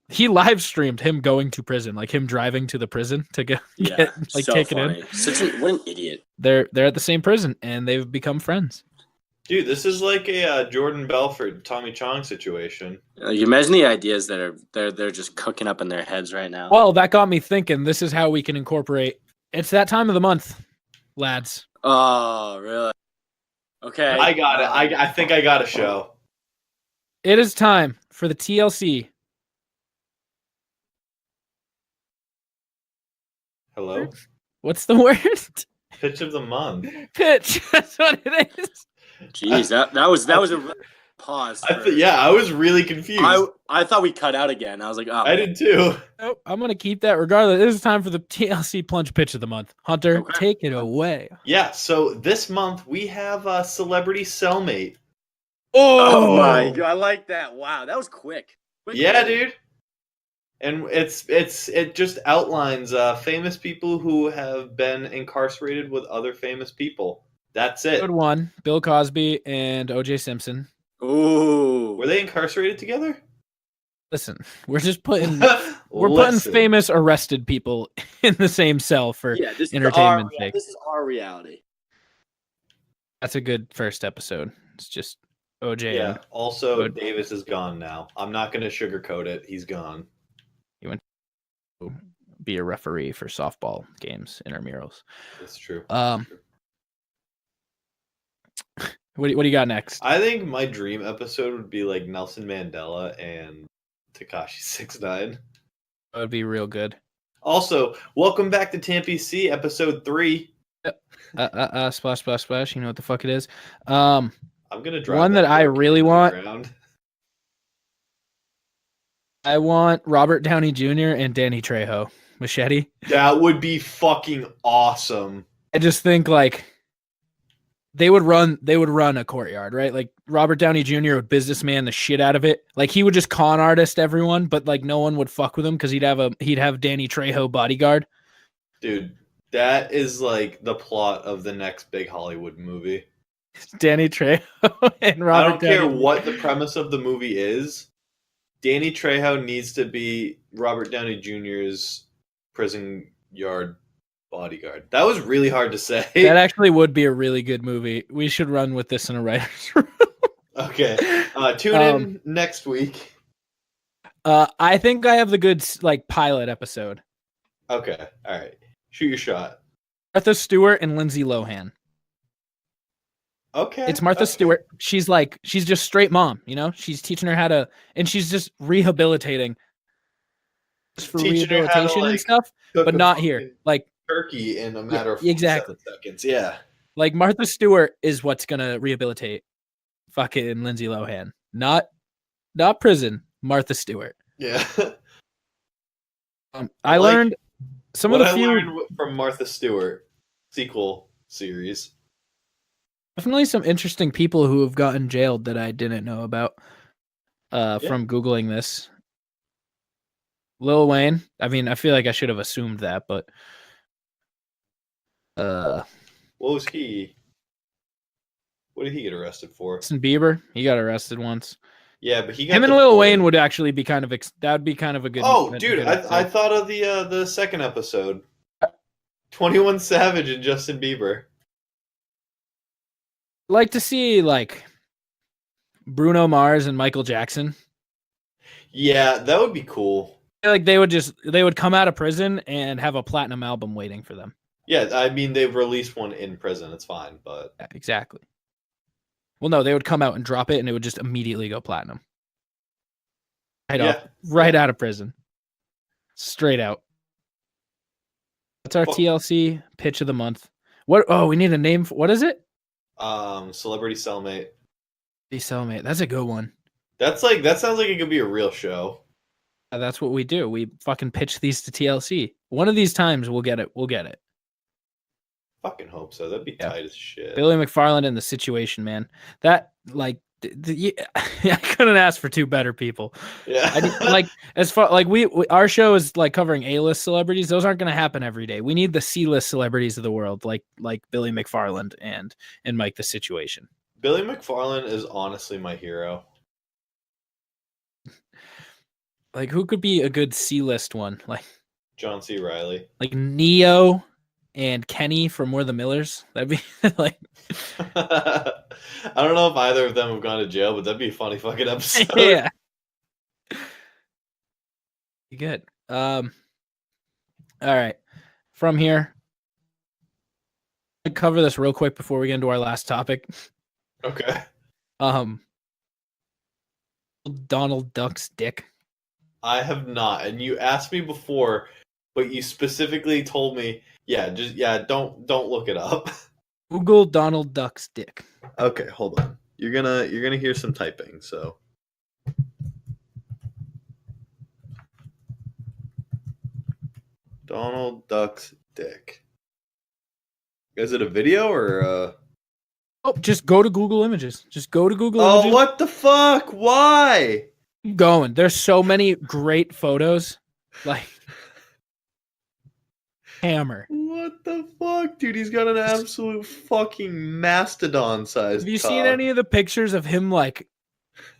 He live streamed him going to prison, like him driving to the prison to get Yeah. like so taken funny. in. What an idiot. They're at the same prison and they've become friends. Dude, this is like a Jordan Belfort, Tommy Chong situation. You imagine the ideas that are they're just cooking up in their heads right now. Well, that got me thinking. This is how we can incorporate. It's that time of the month, lads. Oh, really? Okay. I got it. I think I got a show. It is time for the TLC. Hello? What's the word? Pitch of the month. Pitch. That's what it is. Jeez, that was a pause. I was really confused. I thought we cut out again. I was like, oh, I did too. Nope, I'm gonna keep that regardless. It is time for the TLC plunge pitch of the month. Hunter, Okay. take it away. Yeah, so this month we have a celebrity cellmate. Oh my god, I like that. Wow, that was quick. Yeah, dude. And it just outlines famous people who have been incarcerated with other famous people. That's it. Good one. Bill Cosby and O.J. Simpson. Ooh. Were they incarcerated together? Listen, we're just putting putting Listen. famous arrested people in the same cell for Yeah, this entertainment is sake. this is our reality. That's a good first episode. It's just OJ. Yeah. and Also, Good. Davis is gone now. I'm not going to sugarcoat it. He's gone. be a referee for softball games, intramurals. That's true. What do you got next? I think my dream episode would be like Nelson Mandela and Tekashi 6ix9ine. That would be real good. Also, welcome back to Tampa C, episode 3. Splash, splash, splash. You know what the fuck it is. I'm gonna drive One that I truck really into the want- ground. I want Robert Downey Jr. and Danny Trejo. Machete. That would be fucking awesome. I just think like they would run a courtyard, right? Like Robert Downey Jr. would businessman the shit out of it. Like he would just con artist everyone, but like no one would fuck with him because he'd have Danny Trejo bodyguard. Dude, that is like the plot of the next big Hollywood movie. Danny Trejo and Robert I don't care Downey. what the premise of the movie is. Danny Trejo needs to be Robert Downey Jr.'s prison yard bodyguard. That was really hard to say. That actually would be a really good movie. We should run with this in a writer's room. Okay. Tune in next week. I think I have the good like pilot episode. Okay. All right. Shoot your shot. Martha Stewart and Lindsay Lohan. Okay. It's Martha okay. Stewart. She's just straight mom, you know? She's teaching her how to, and she's just rehabilitating. Just for Teaching her how to, rehabilitation and like, stuff, Cook but a not here. fucking Like turkey in a matter of exactly. 7 seconds. Yeah. Like Martha Stewart is what's gonna rehabilitate fucking Lindsay Lohan. Not prison, Martha Stewart. Yeah. I like learned some what of the I few learned from Martha Stewart sequel series. definitely some interesting people who have gotten jailed that I didn't know about from Googling this. Lil Wayne. I mean, I feel like I should have assumed that, but What was he? What did he get arrested for? Justin Bieber, he got arrested once. Yeah, but he got Him and deported. Lil Wayne would actually be kind of that would be kind of a good. Oh, a dude, good I episode. thought of the second episode. 21 Savage and Justin Bieber. Like to see like Bruno Mars and Michael Jackson. Yeah, that would be cool. I feel like they would come out of prison and have a platinum album waiting for them. Yeah, I mean they've released one in prison. It's fine, but Yeah, exactly. Well, no, they would come out and drop it, and it would just immediately go platinum. Right out of prison, straight out. That's our TLC pitch of the month. What? Oh, we need a name. What is it? Celebrity Cellmate. The Cellmate. That's a good one. That sounds like it could be a real show. That's what we do. We fucking pitch these to TLC. One of these times we'll get it. We'll get it. Fucking hope so. That'd be tight as shit. Billy McFarland and The Situation, man. That like I couldn't ask for two better people. Yeah. As far like we our show is like covering A-list celebrities. Those aren't going to happen every day. We need the C-list celebrities of the world, like Billy McFarland and Mike The Situation. Billy McFarland is honestly my hero. Like who could be a good C-list one? Like John C. Reilly. Like Neo and Kenny from We're the Millers. That'd be like I don't know if either of them have gone to jail, but that'd be a funny fucking episode. Yeah. Good. All right. From here, I'll cover this real quick before we get into our last topic. Okay. Donald Duck's dick. I have not, and you asked me before, but you specifically told me, don't look it up. Google Donald Duck's dick. Okay, hold on. You're gonna hear some typing, so. Donald Duck's dick. Is it a video or Oh, just go to Google Images. Just go to Google Oh, Images. what the fuck? Why? Keep going. There's so many great photos. Like hammer. What the fuck, dude? He's got an absolute fucking mastodon size. Have you seen any of the pictures of him like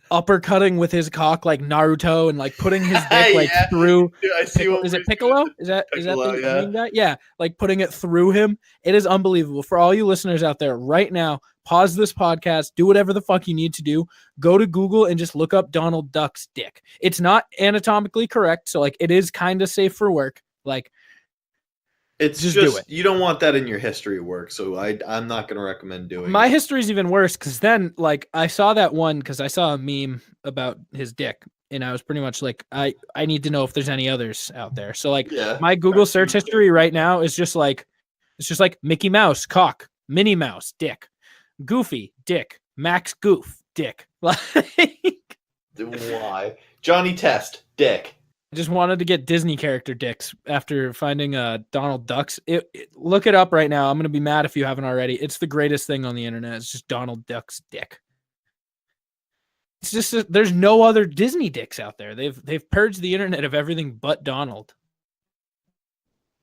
uppercutting with his cock like Naruto and like putting his dick like through? Dude, I see what is it Piccolo? Is that Piccolo, the main guy? Yeah, like putting it through him. It is unbelievable. For all you listeners out there right now, pause this podcast, do whatever the fuck you need to do. Go to Google and just look up Donald Duck's dick. It's not anatomically correct, so like it is kind of safe for work. Like it's just do it. You don't want that in your history work, so I'm not going to recommend doing My it. history is even worse because then like I saw that one because I saw a meme about his dick and I was pretty much like I need to know if there's any others out there. So like my Google search history right now is just like Mickey Mouse cock, Minnie Mouse dick, Goofy dick, Max Goof dick. Like why? Johnny Test dick. I just wanted to get Disney character dicks after finding Donald Duck's. Look it up right now. I'm going to be mad if you haven't already. It's the greatest thing on the internet. It's just Donald Duck's dick. It's just there's no other Disney dicks out there. They've purged the internet of everything but Donald.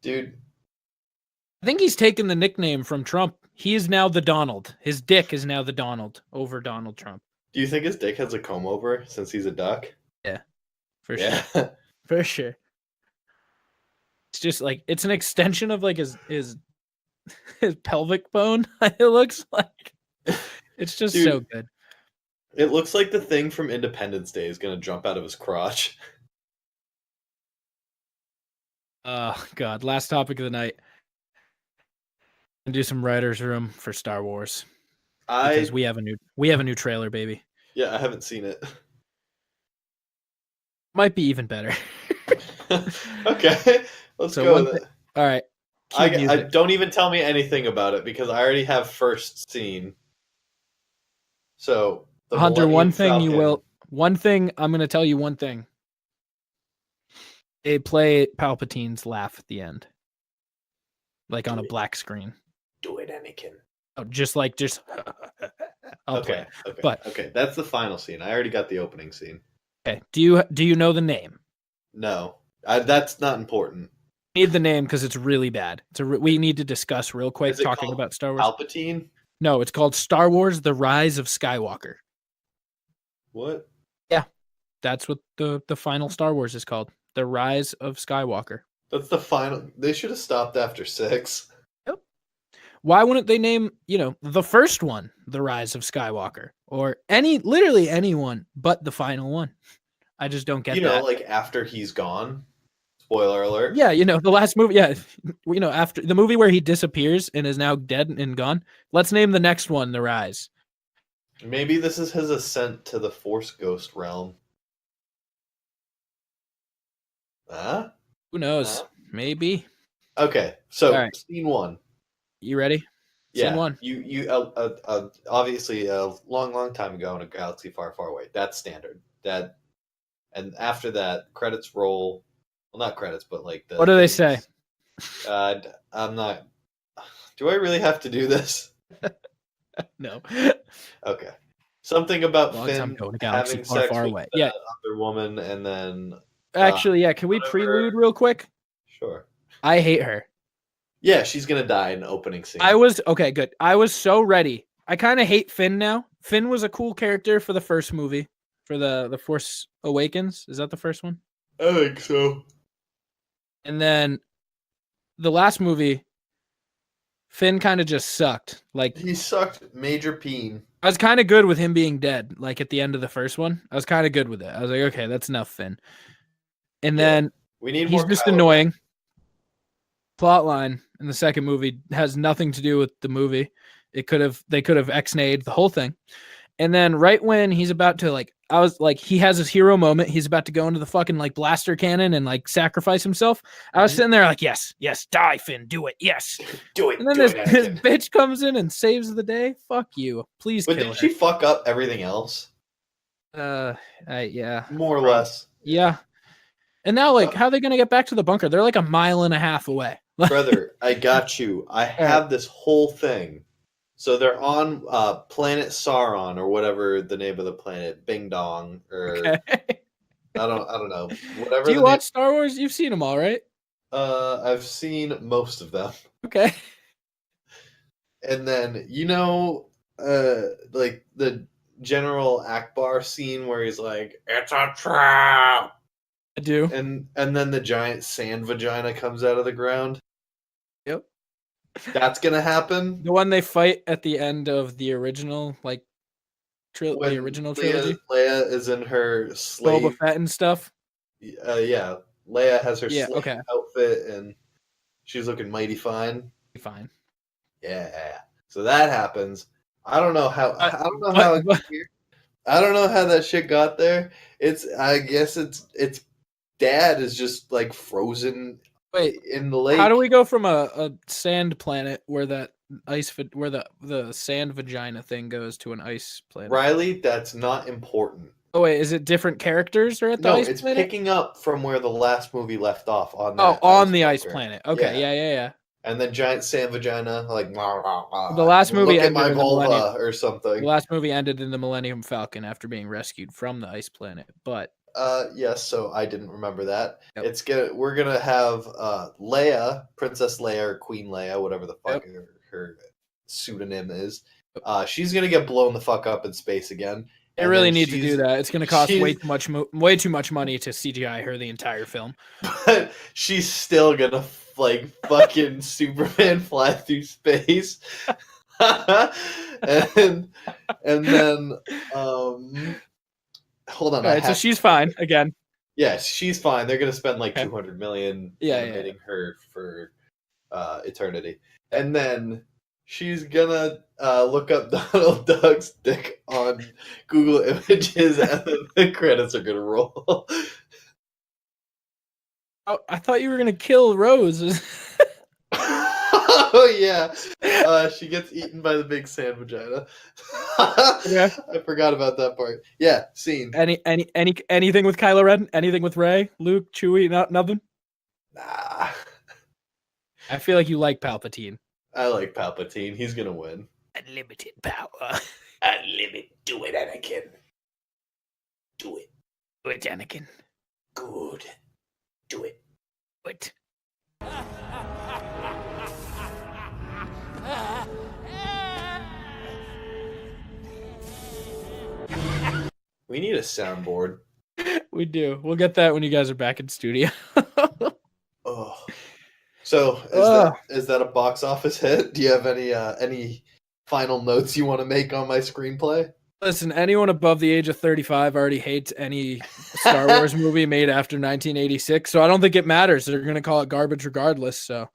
Dude. I think he's taken the nickname from Trump. He is now the Donald. His dick is now the Donald over Donald Trump. Do you think his dick has a comb over since he's a duck? Yeah. For sure. For sure. It's just like it's an extension of like his pelvic bone. It looks like it's just Dude, so good. It looks like the thing from Independence Day is gonna jump out of his crotch. Oh God! Last topic of the night. And do some writers' room for Star Wars because we have a new trailer, baby. Yeah, I haven't seen it. Might be even better. Okay, let's go. All right. I don't even tell me anything about it because I already have first seen. So Hunter, one thing I'm going to tell you one thing. They play Palpatine's laugh at the end, like on a black screen. Do it, Anakin. Oh, just I'll play Okay, it. okay, But okay. That's the final scene. I already got the opening scene. okay, do you know the name? No, that's not important. Need the name because it's really bad. We need to discuss real quick Is it talking called about Star Wars. Palpatine? No, it's called Star Wars: The Rise of Skywalker. What? That's what the final Star Wars is called. The Rise of Skywalker. That's the final. They should have stopped after 6. Yep. Why wouldn't they name, the first one, The Rise of Skywalker, or literally anyone but the final one? I just don't get that. Like after he's gone. Spoiler alert. Yeah, the last movie. Yeah, after the movie where he disappears and is now dead and gone. Let's name the next one The Rise. Maybe this is his ascent to the Force Ghost realm. Huh? Who knows? Maybe. Okay, so All right. Scene 1. You ready? Yeah, Scene 1. You obviously a long time ago in a galaxy far, far away. That's standard. And after that, credits roll. Well, not credits, but like the. What do they say? I'm not. Do I really have to do this? No. Okay. Something about Long time Finn ago in a galaxy having far, sex far with away. that Yeah. other woman, and then. Actually, yeah. Can we whatever. prelude real quick? Sure. I hate her. Yeah, she's gonna die in the opening scene. Okay, good. I was so ready. I kind of hate Finn now. Finn was a cool character for the first movie, for the Force Awakens. Is that the first one? I think so. And then the last movie, Finn kind of just sucked. Like, He sucked major peen. I was kind of good with him being dead. Like at the end of the first one, I was kind of good with it. I was like, okay, that's enough, Finn. And then We need he's more. just Kylo annoying. Plotline in the second movie has nothing to do with the movie. They could have X-nayed the whole thing. And then right when he's about to he has his hero moment. He's about to go into the fucking blaster cannon and sacrifice himself. I was sitting there like, yes, die, Finn, do it, yes, Do it. And then do this it, Anakin. bitch comes in and saves the day. Fuck you, please But kill did her. she fuck up everything else? Yeah, More or less. yeah. And now, how are they gonna get back to the bunker? They're like a mile and a half away. Brother, I got you. I have this whole thing. So they're on planet Sauron or whatever the name of the planet, Bing Dong or Okay. I don't know. Whatever. Do you watch Star Wars? You've seen them all, right? I've seen most of them. Okay. And then like the General Akbar scene where he's like, "It's a trap." I do. And then the giant sand vagina comes out of the ground. Yep. That's gonna happen. The one they fight at the end of the original, the original trilogy. Leia is in her Boba slave. Fett and stuff. Yeah. Leia has her slave okay. outfit and she's looking mighty fine. Fine. Yeah. So that happens. I don't know how. I don't know but- how. but- I don't know how that shit got there. I guess it's dad is just frozen. Wait, in the lake. how do we go from a sand planet where that where the sand vagina thing goes to an ice planet? Riley, that's not important. Oh wait, is it different characters or at the No, ice it's planet? picking up from where the last movie left off on the ice bunker. planet. Okay, yeah. And then giant sand vagina, The last movie look at ended my in the vulva Millennium. or something. The last movie ended in the Millennium Falcon after being rescued from the ice planet. But Yes, so I didn't remember that. Yep. We're gonna have Leia, Princess Leia or Queen Leia, whatever the fuck her pseudonym is. She's gonna get blown the fuck up in space again. they And really then need to do that. It's going to cost way she's- too much money to CGI her the entire film. But she's still gonna fucking Superman fly through space. and then hold on. All right, so she's fine again. Yes, she's fine. They're gonna spend Okay. $200 million Yeah, animating her for eternity, and then she's gonna look up Donald Duck's dick on Google Images, and then the credits are gonna roll. Oh, I thought you were going to kill Rose. Oh yeah, she gets eaten by the big sand vagina. Yeah. I forgot about that part. Yeah, scene. Anything with Kylo Ren? Anything with Rey, Luke, Chewie? Nothing. Nah, I feel like you like Palpatine. I like Palpatine. He's gonna win. Unlimited power. Unlimited. Do it, Anakin. Do it. Do it, Anakin. Good. Do it. What? We need a soundboard. We do. We'll get that when you guys are back in studio. Oh. So is that a box office hit? Do you have any final notes you want to make on my screenplay? Listen, anyone above the age of 35 already hates any Star Wars movie made after 1986, so I don't think it matters. They're going to call it garbage regardless, so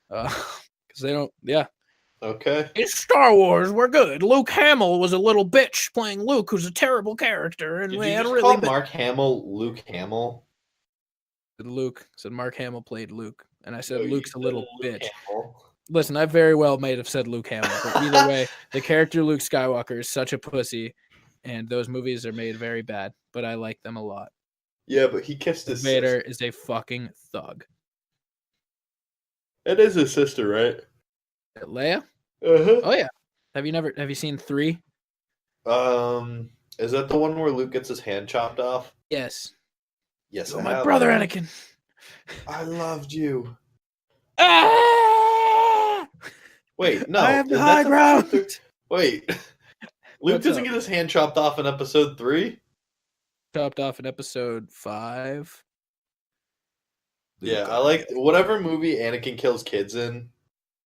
because they don't, yeah. Okay. It's Star Wars, we're good. Luke Hamill was a little bitch playing Luke, who's a terrible character, and Did we you had just really call Mark Hamill Luke Hamill? Luke said Mark Hamill played Luke, and I said No, you Luke's a said little Luke bitch. Hamill. Listen, I very well might have said Luke Hamill, but either way, the character Luke Skywalker is such a pussy, and those movies are made very bad, but I like them a lot. Yeah, but he kissed his Vader sister. is a fucking thug. It is his sister, right? Leia? Uh-huh. Oh yeah. Have you seen 3? Is that the one where Luke gets his hand chopped off? Yes. Yes, Oh, I my have. brother Anakin. I loved you. Ah! Wait, no. I have the is high that ground. Wait. Luke What's doesn't up? get his hand chopped off in episode 3? Chopped off in episode 5. Yeah, I like whatever movie Anakin kills kids in.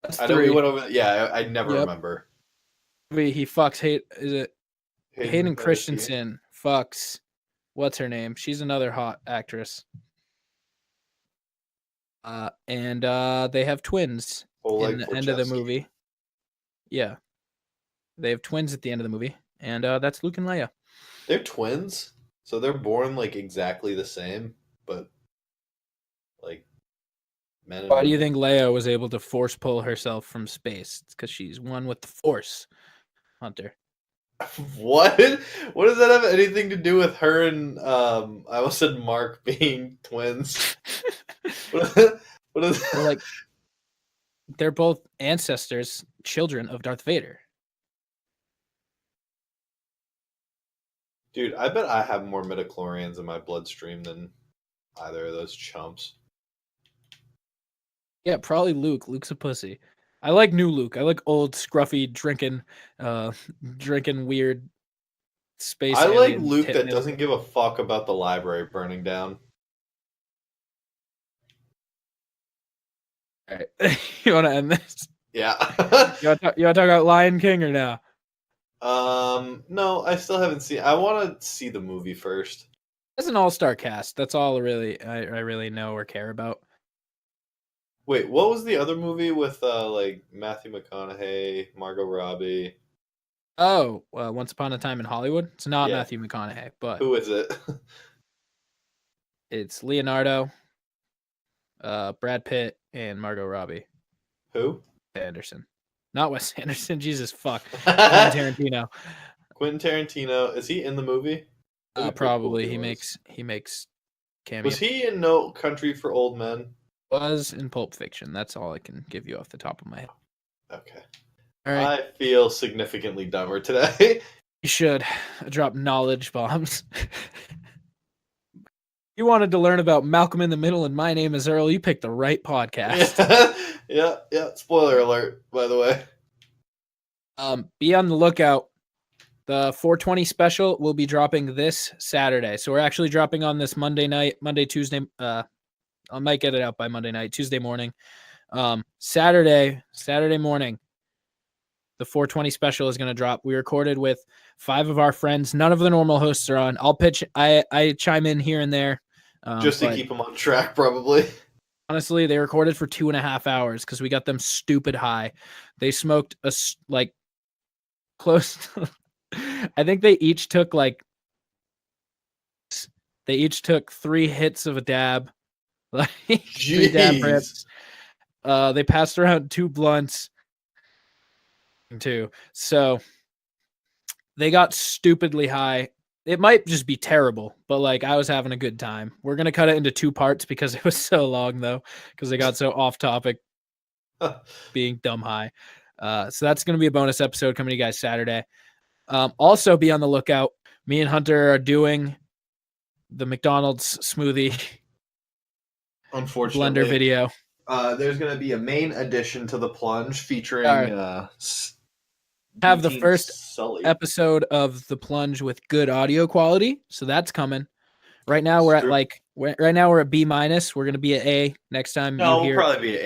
That's I know we 3. went over. Yeah, I never Yep. remember. He fucks Hayden Hayden Christensen fucks. What's her name? She's another hot actress. And they have twins in the end of the movie. Yeah. They have twins at the end of the movie. And that's Luke and Leia. They're twins, so they're born like exactly the same, but like men and Why do you women. think Leia was able to force pull herself from space? It's because she's one with the Force, Hunter. What? What does that have anything to do with her and I almost said Mark being twins? What is They're like, they're both ancestors, children of Darth Vader. Dude, I bet I have more midichlorians in my bloodstream than either of those chumps. Yeah, probably Luke. Luke's a pussy. I like new Luke. I like old, scruffy, drinking weird space. I like alien Luke tit that milk. doesn't give a fuck about the library burning down. All right. You want to end this? Yeah. You want to talk about Lion King or no? No, I still haven't seen. I want to see the movie first. It's an all-star cast. That's all I really know or care about. Wait, what was the other movie with like Matthew McConaughey, Margot Robbie? Oh, Once Upon a Time in Hollywood. It's not Yeah. Matthew McConaughey, but Who is it? it's Leonardo, Brad Pitt, and Margot Robbie. Who? Anderson. Not Wes Anderson. Jesus fuck. Quentin Tarantino. Quentin Tarantino. Is he in the movie? That'd be pretty Probably cool if he makes cameo. Was he in No Country for Old Men? Was in Pulp Fiction. That's all I can give you off the top of my head. Okay. All right. I feel significantly dumber today. You should drop knowledge bombs. You wanted to learn about Malcolm in the Middle and My Name is Earl. You picked the right podcast. Yeah. Spoiler alert, by the way. Be on the lookout. The 420 special will be dropping this Saturday. So we're actually dropping on this Tuesday. I might get it out by Monday night, Tuesday morning. Saturday morning, the 420 special is going to drop. We recorded with 5 of our friends. None of the normal hosts are on. I'll pitch. I chime in here and there. Just to keep them on track, probably. Honestly, they recorded for 2.5 hours because we got them stupid high. They smoked close to, I think they each took 3 hits of a dab. Like 3 dab rips. They passed around 2 blunts too. So they got stupidly high. It might just be terrible, but like I was having a good time. We're going to cut it into 2 parts because it was so long though, because they got so off topic being dumb high. So that's going to be a bonus episode coming to you guys Saturday. Also be on the lookout. Me and Hunter are doing the McDonald's smoothie Unfortunately, blender video. There's going to be a main addition to the Plunge featuring Have the Dean first Sully. episode of the Plunge with good audio quality, so that's coming. Right now we're at B-. We're gonna be at A next time. No, you we'll hear. probably be at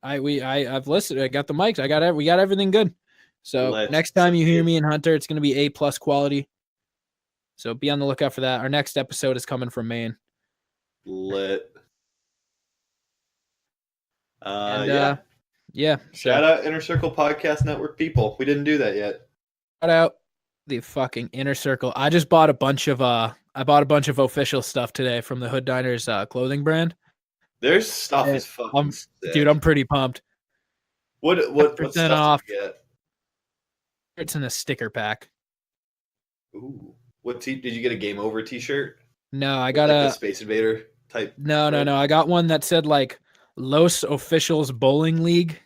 A-. I've listened. I got the mics. We got everything good. So Let's next time you hear see. me and Hunter, it's gonna be A+ quality. So be on the lookout for that. Our next episode is coming from Maine. Lit. Yeah. Shout out Inner Circle Podcast Network people. We didn't do that yet. Shout out the fucking Inner Circle. I just bought a bunch of official stuff today from the Hood Diners clothing brand. Their stuff is fucking sick. Dude, I'm pretty pumped. What stuff off. did you get? It's in a sticker pack. Ooh. Did you get a Game Over t-shirt? No, I got a Space Invader type. No. I got one that said like Los Officials Bowling League.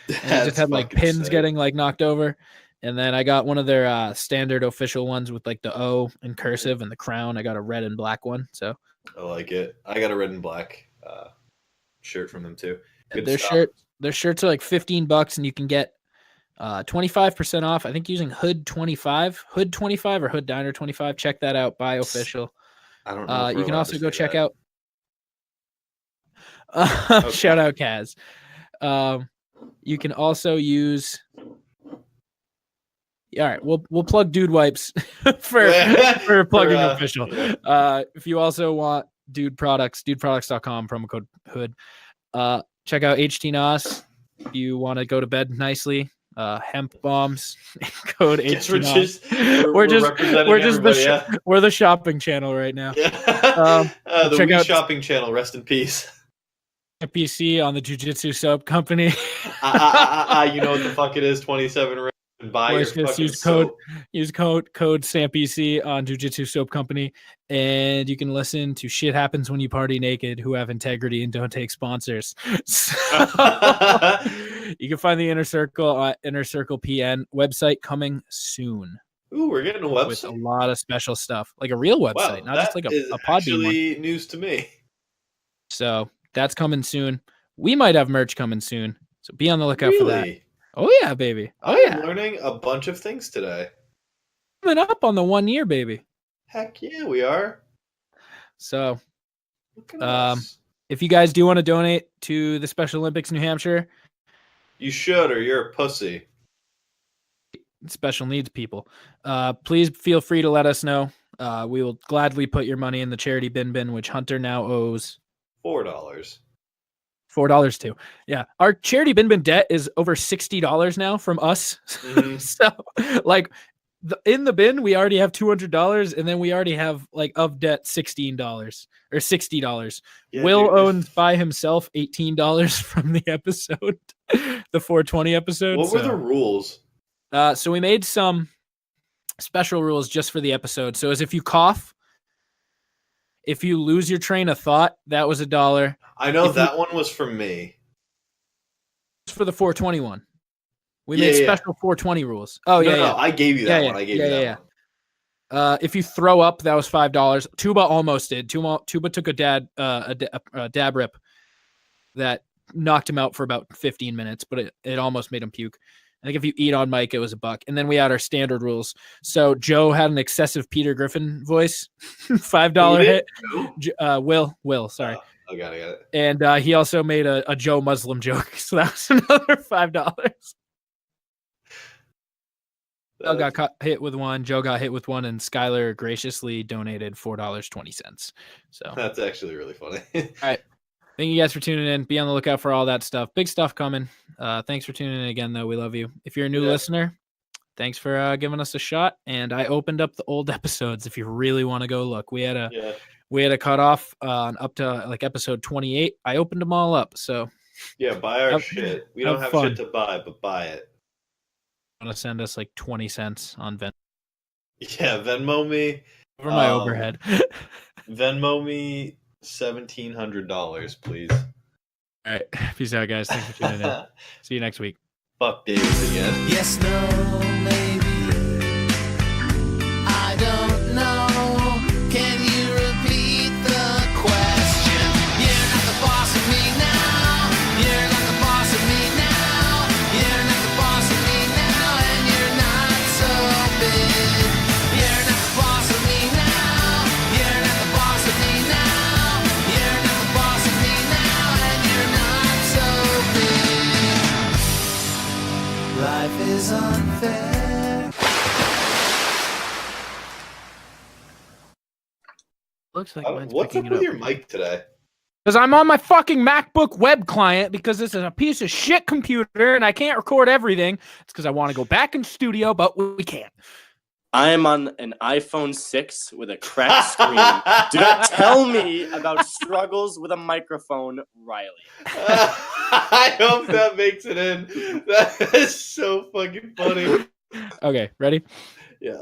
And it just had like pins sick. getting like knocked over. And then I got one of their standard official ones with like the O in cursive and the crown. I got a red and black one. So I like it. I got a red and black shirt from them too. Good their stuff. Their shirts are like $15 and you can get 25% off. I think using Hood 25 or Hood Diner 25. Check that out. Buy official. I don't know. You can also go check out. Okay. Shout out Kaz. You can also use. All right, we'll plug Dude Wipes for plugging official. Yeah. If you also want Dude Products, dudeproducts.com, promo code Hood. Check out HT-NOS. If you want to go to bed nicely, hemp bombs, code HT-NOS. We're the shopping channel right now. Yeah. The check out shopping channel. Rest in peace. PC on the Jiu-Jitsu Soap Company. You know what the fuck it is? 27 rand and buy your fucking use soap. code SAMPC on Jiu-Jitsu Soap Company, and you can listen to Shit Happens When You Party Naked, who have integrity and don't take sponsors. So, you can find the Inner Circle at Inner Circle PN website coming soon. Ooh, we're getting a website with a lot of special stuff, like a real website, not just like a Podbean actually one. News to me. So that's coming soon. We might have merch coming soon, so be on the lookout for that. Oh yeah, baby. I'm learning a bunch of things today. Coming up on the 1 year, baby. Heck yeah, we are. So, if you guys do want to donate to the Special Olympics New Hampshire, you should, or you're a pussy. Special needs people. Please feel free to let us know. We will gladly put your money in the charity bin, which Hunter now owes $4. $4 too. Yeah, our charity bin debt is over $60 now from us. Mm-hmm. So, like, in the bin we already have $200, and then we already have like of debt $16 or $60. Yeah, Will owns by himself $18 from the episode, the 420 episode. What were the rules? So we made some special rules just for the episode. So as if you cough, if you lose your train of thought, that was $1. I know that one was from me. It's for the 421. We made special 420 rules. Oh, yeah. No, I gave you that one. I gave you that one. If you throw up, that was $5. Tuba almost did. Tuba took a dab rip that knocked him out for about 15 minutes, but it almost made him puke. I think if you eat on mic, it was $1. And then we had our standard rules. So Joe had an excessive Peter Griffin voice, $5 hit. Will, sorry. I got it. And he also made a Joe Muslim joke. So that was another $5. Joe got hit with one. Joe got hit with one, and Skylar graciously donated $4.20. So that's actually really funny. All right. Thank you guys for tuning in. Be on the lookout for all that stuff. Big stuff coming. Thanks for tuning in again, though. We love you. If you're a new listener, thanks for giving us a shot. And I opened up the old episodes if you really want to go look. We had we had a cutoff on up to like episode 28. I opened them all up. So Yeah, buy our Have- shit. We don't have have fun. shit to buy, but buy it. want to send us like 20 cents on Venmo Yeah, Venmo me. for my overhead. Venmo me $1,700, please. All right. Peace out, guys. Thanks for tuning in. See you next week. Fuck Davis again. Yes, no, maybe. I don't know. Can you repeat the question? You're not the boss of me now. You're not the boss of me now. You're not the boss of me now, and you're not so big. You're not the boss of me now. You're not the boss of me now. You're not the boss of me now, and you're not so big. Life is unfair. Looks like mine's What's up picking with it your up. mic today? Because I'm on my fucking MacBook web client because this is a piece of shit computer and I can't record everything. It's because I want to go back in studio, but we can't. I am on an iPhone 6 with a cracked screen. Do not tell me about struggles with a microphone, Riley. I hope that makes it in. That is so fucking funny. Okay, ready? Yeah.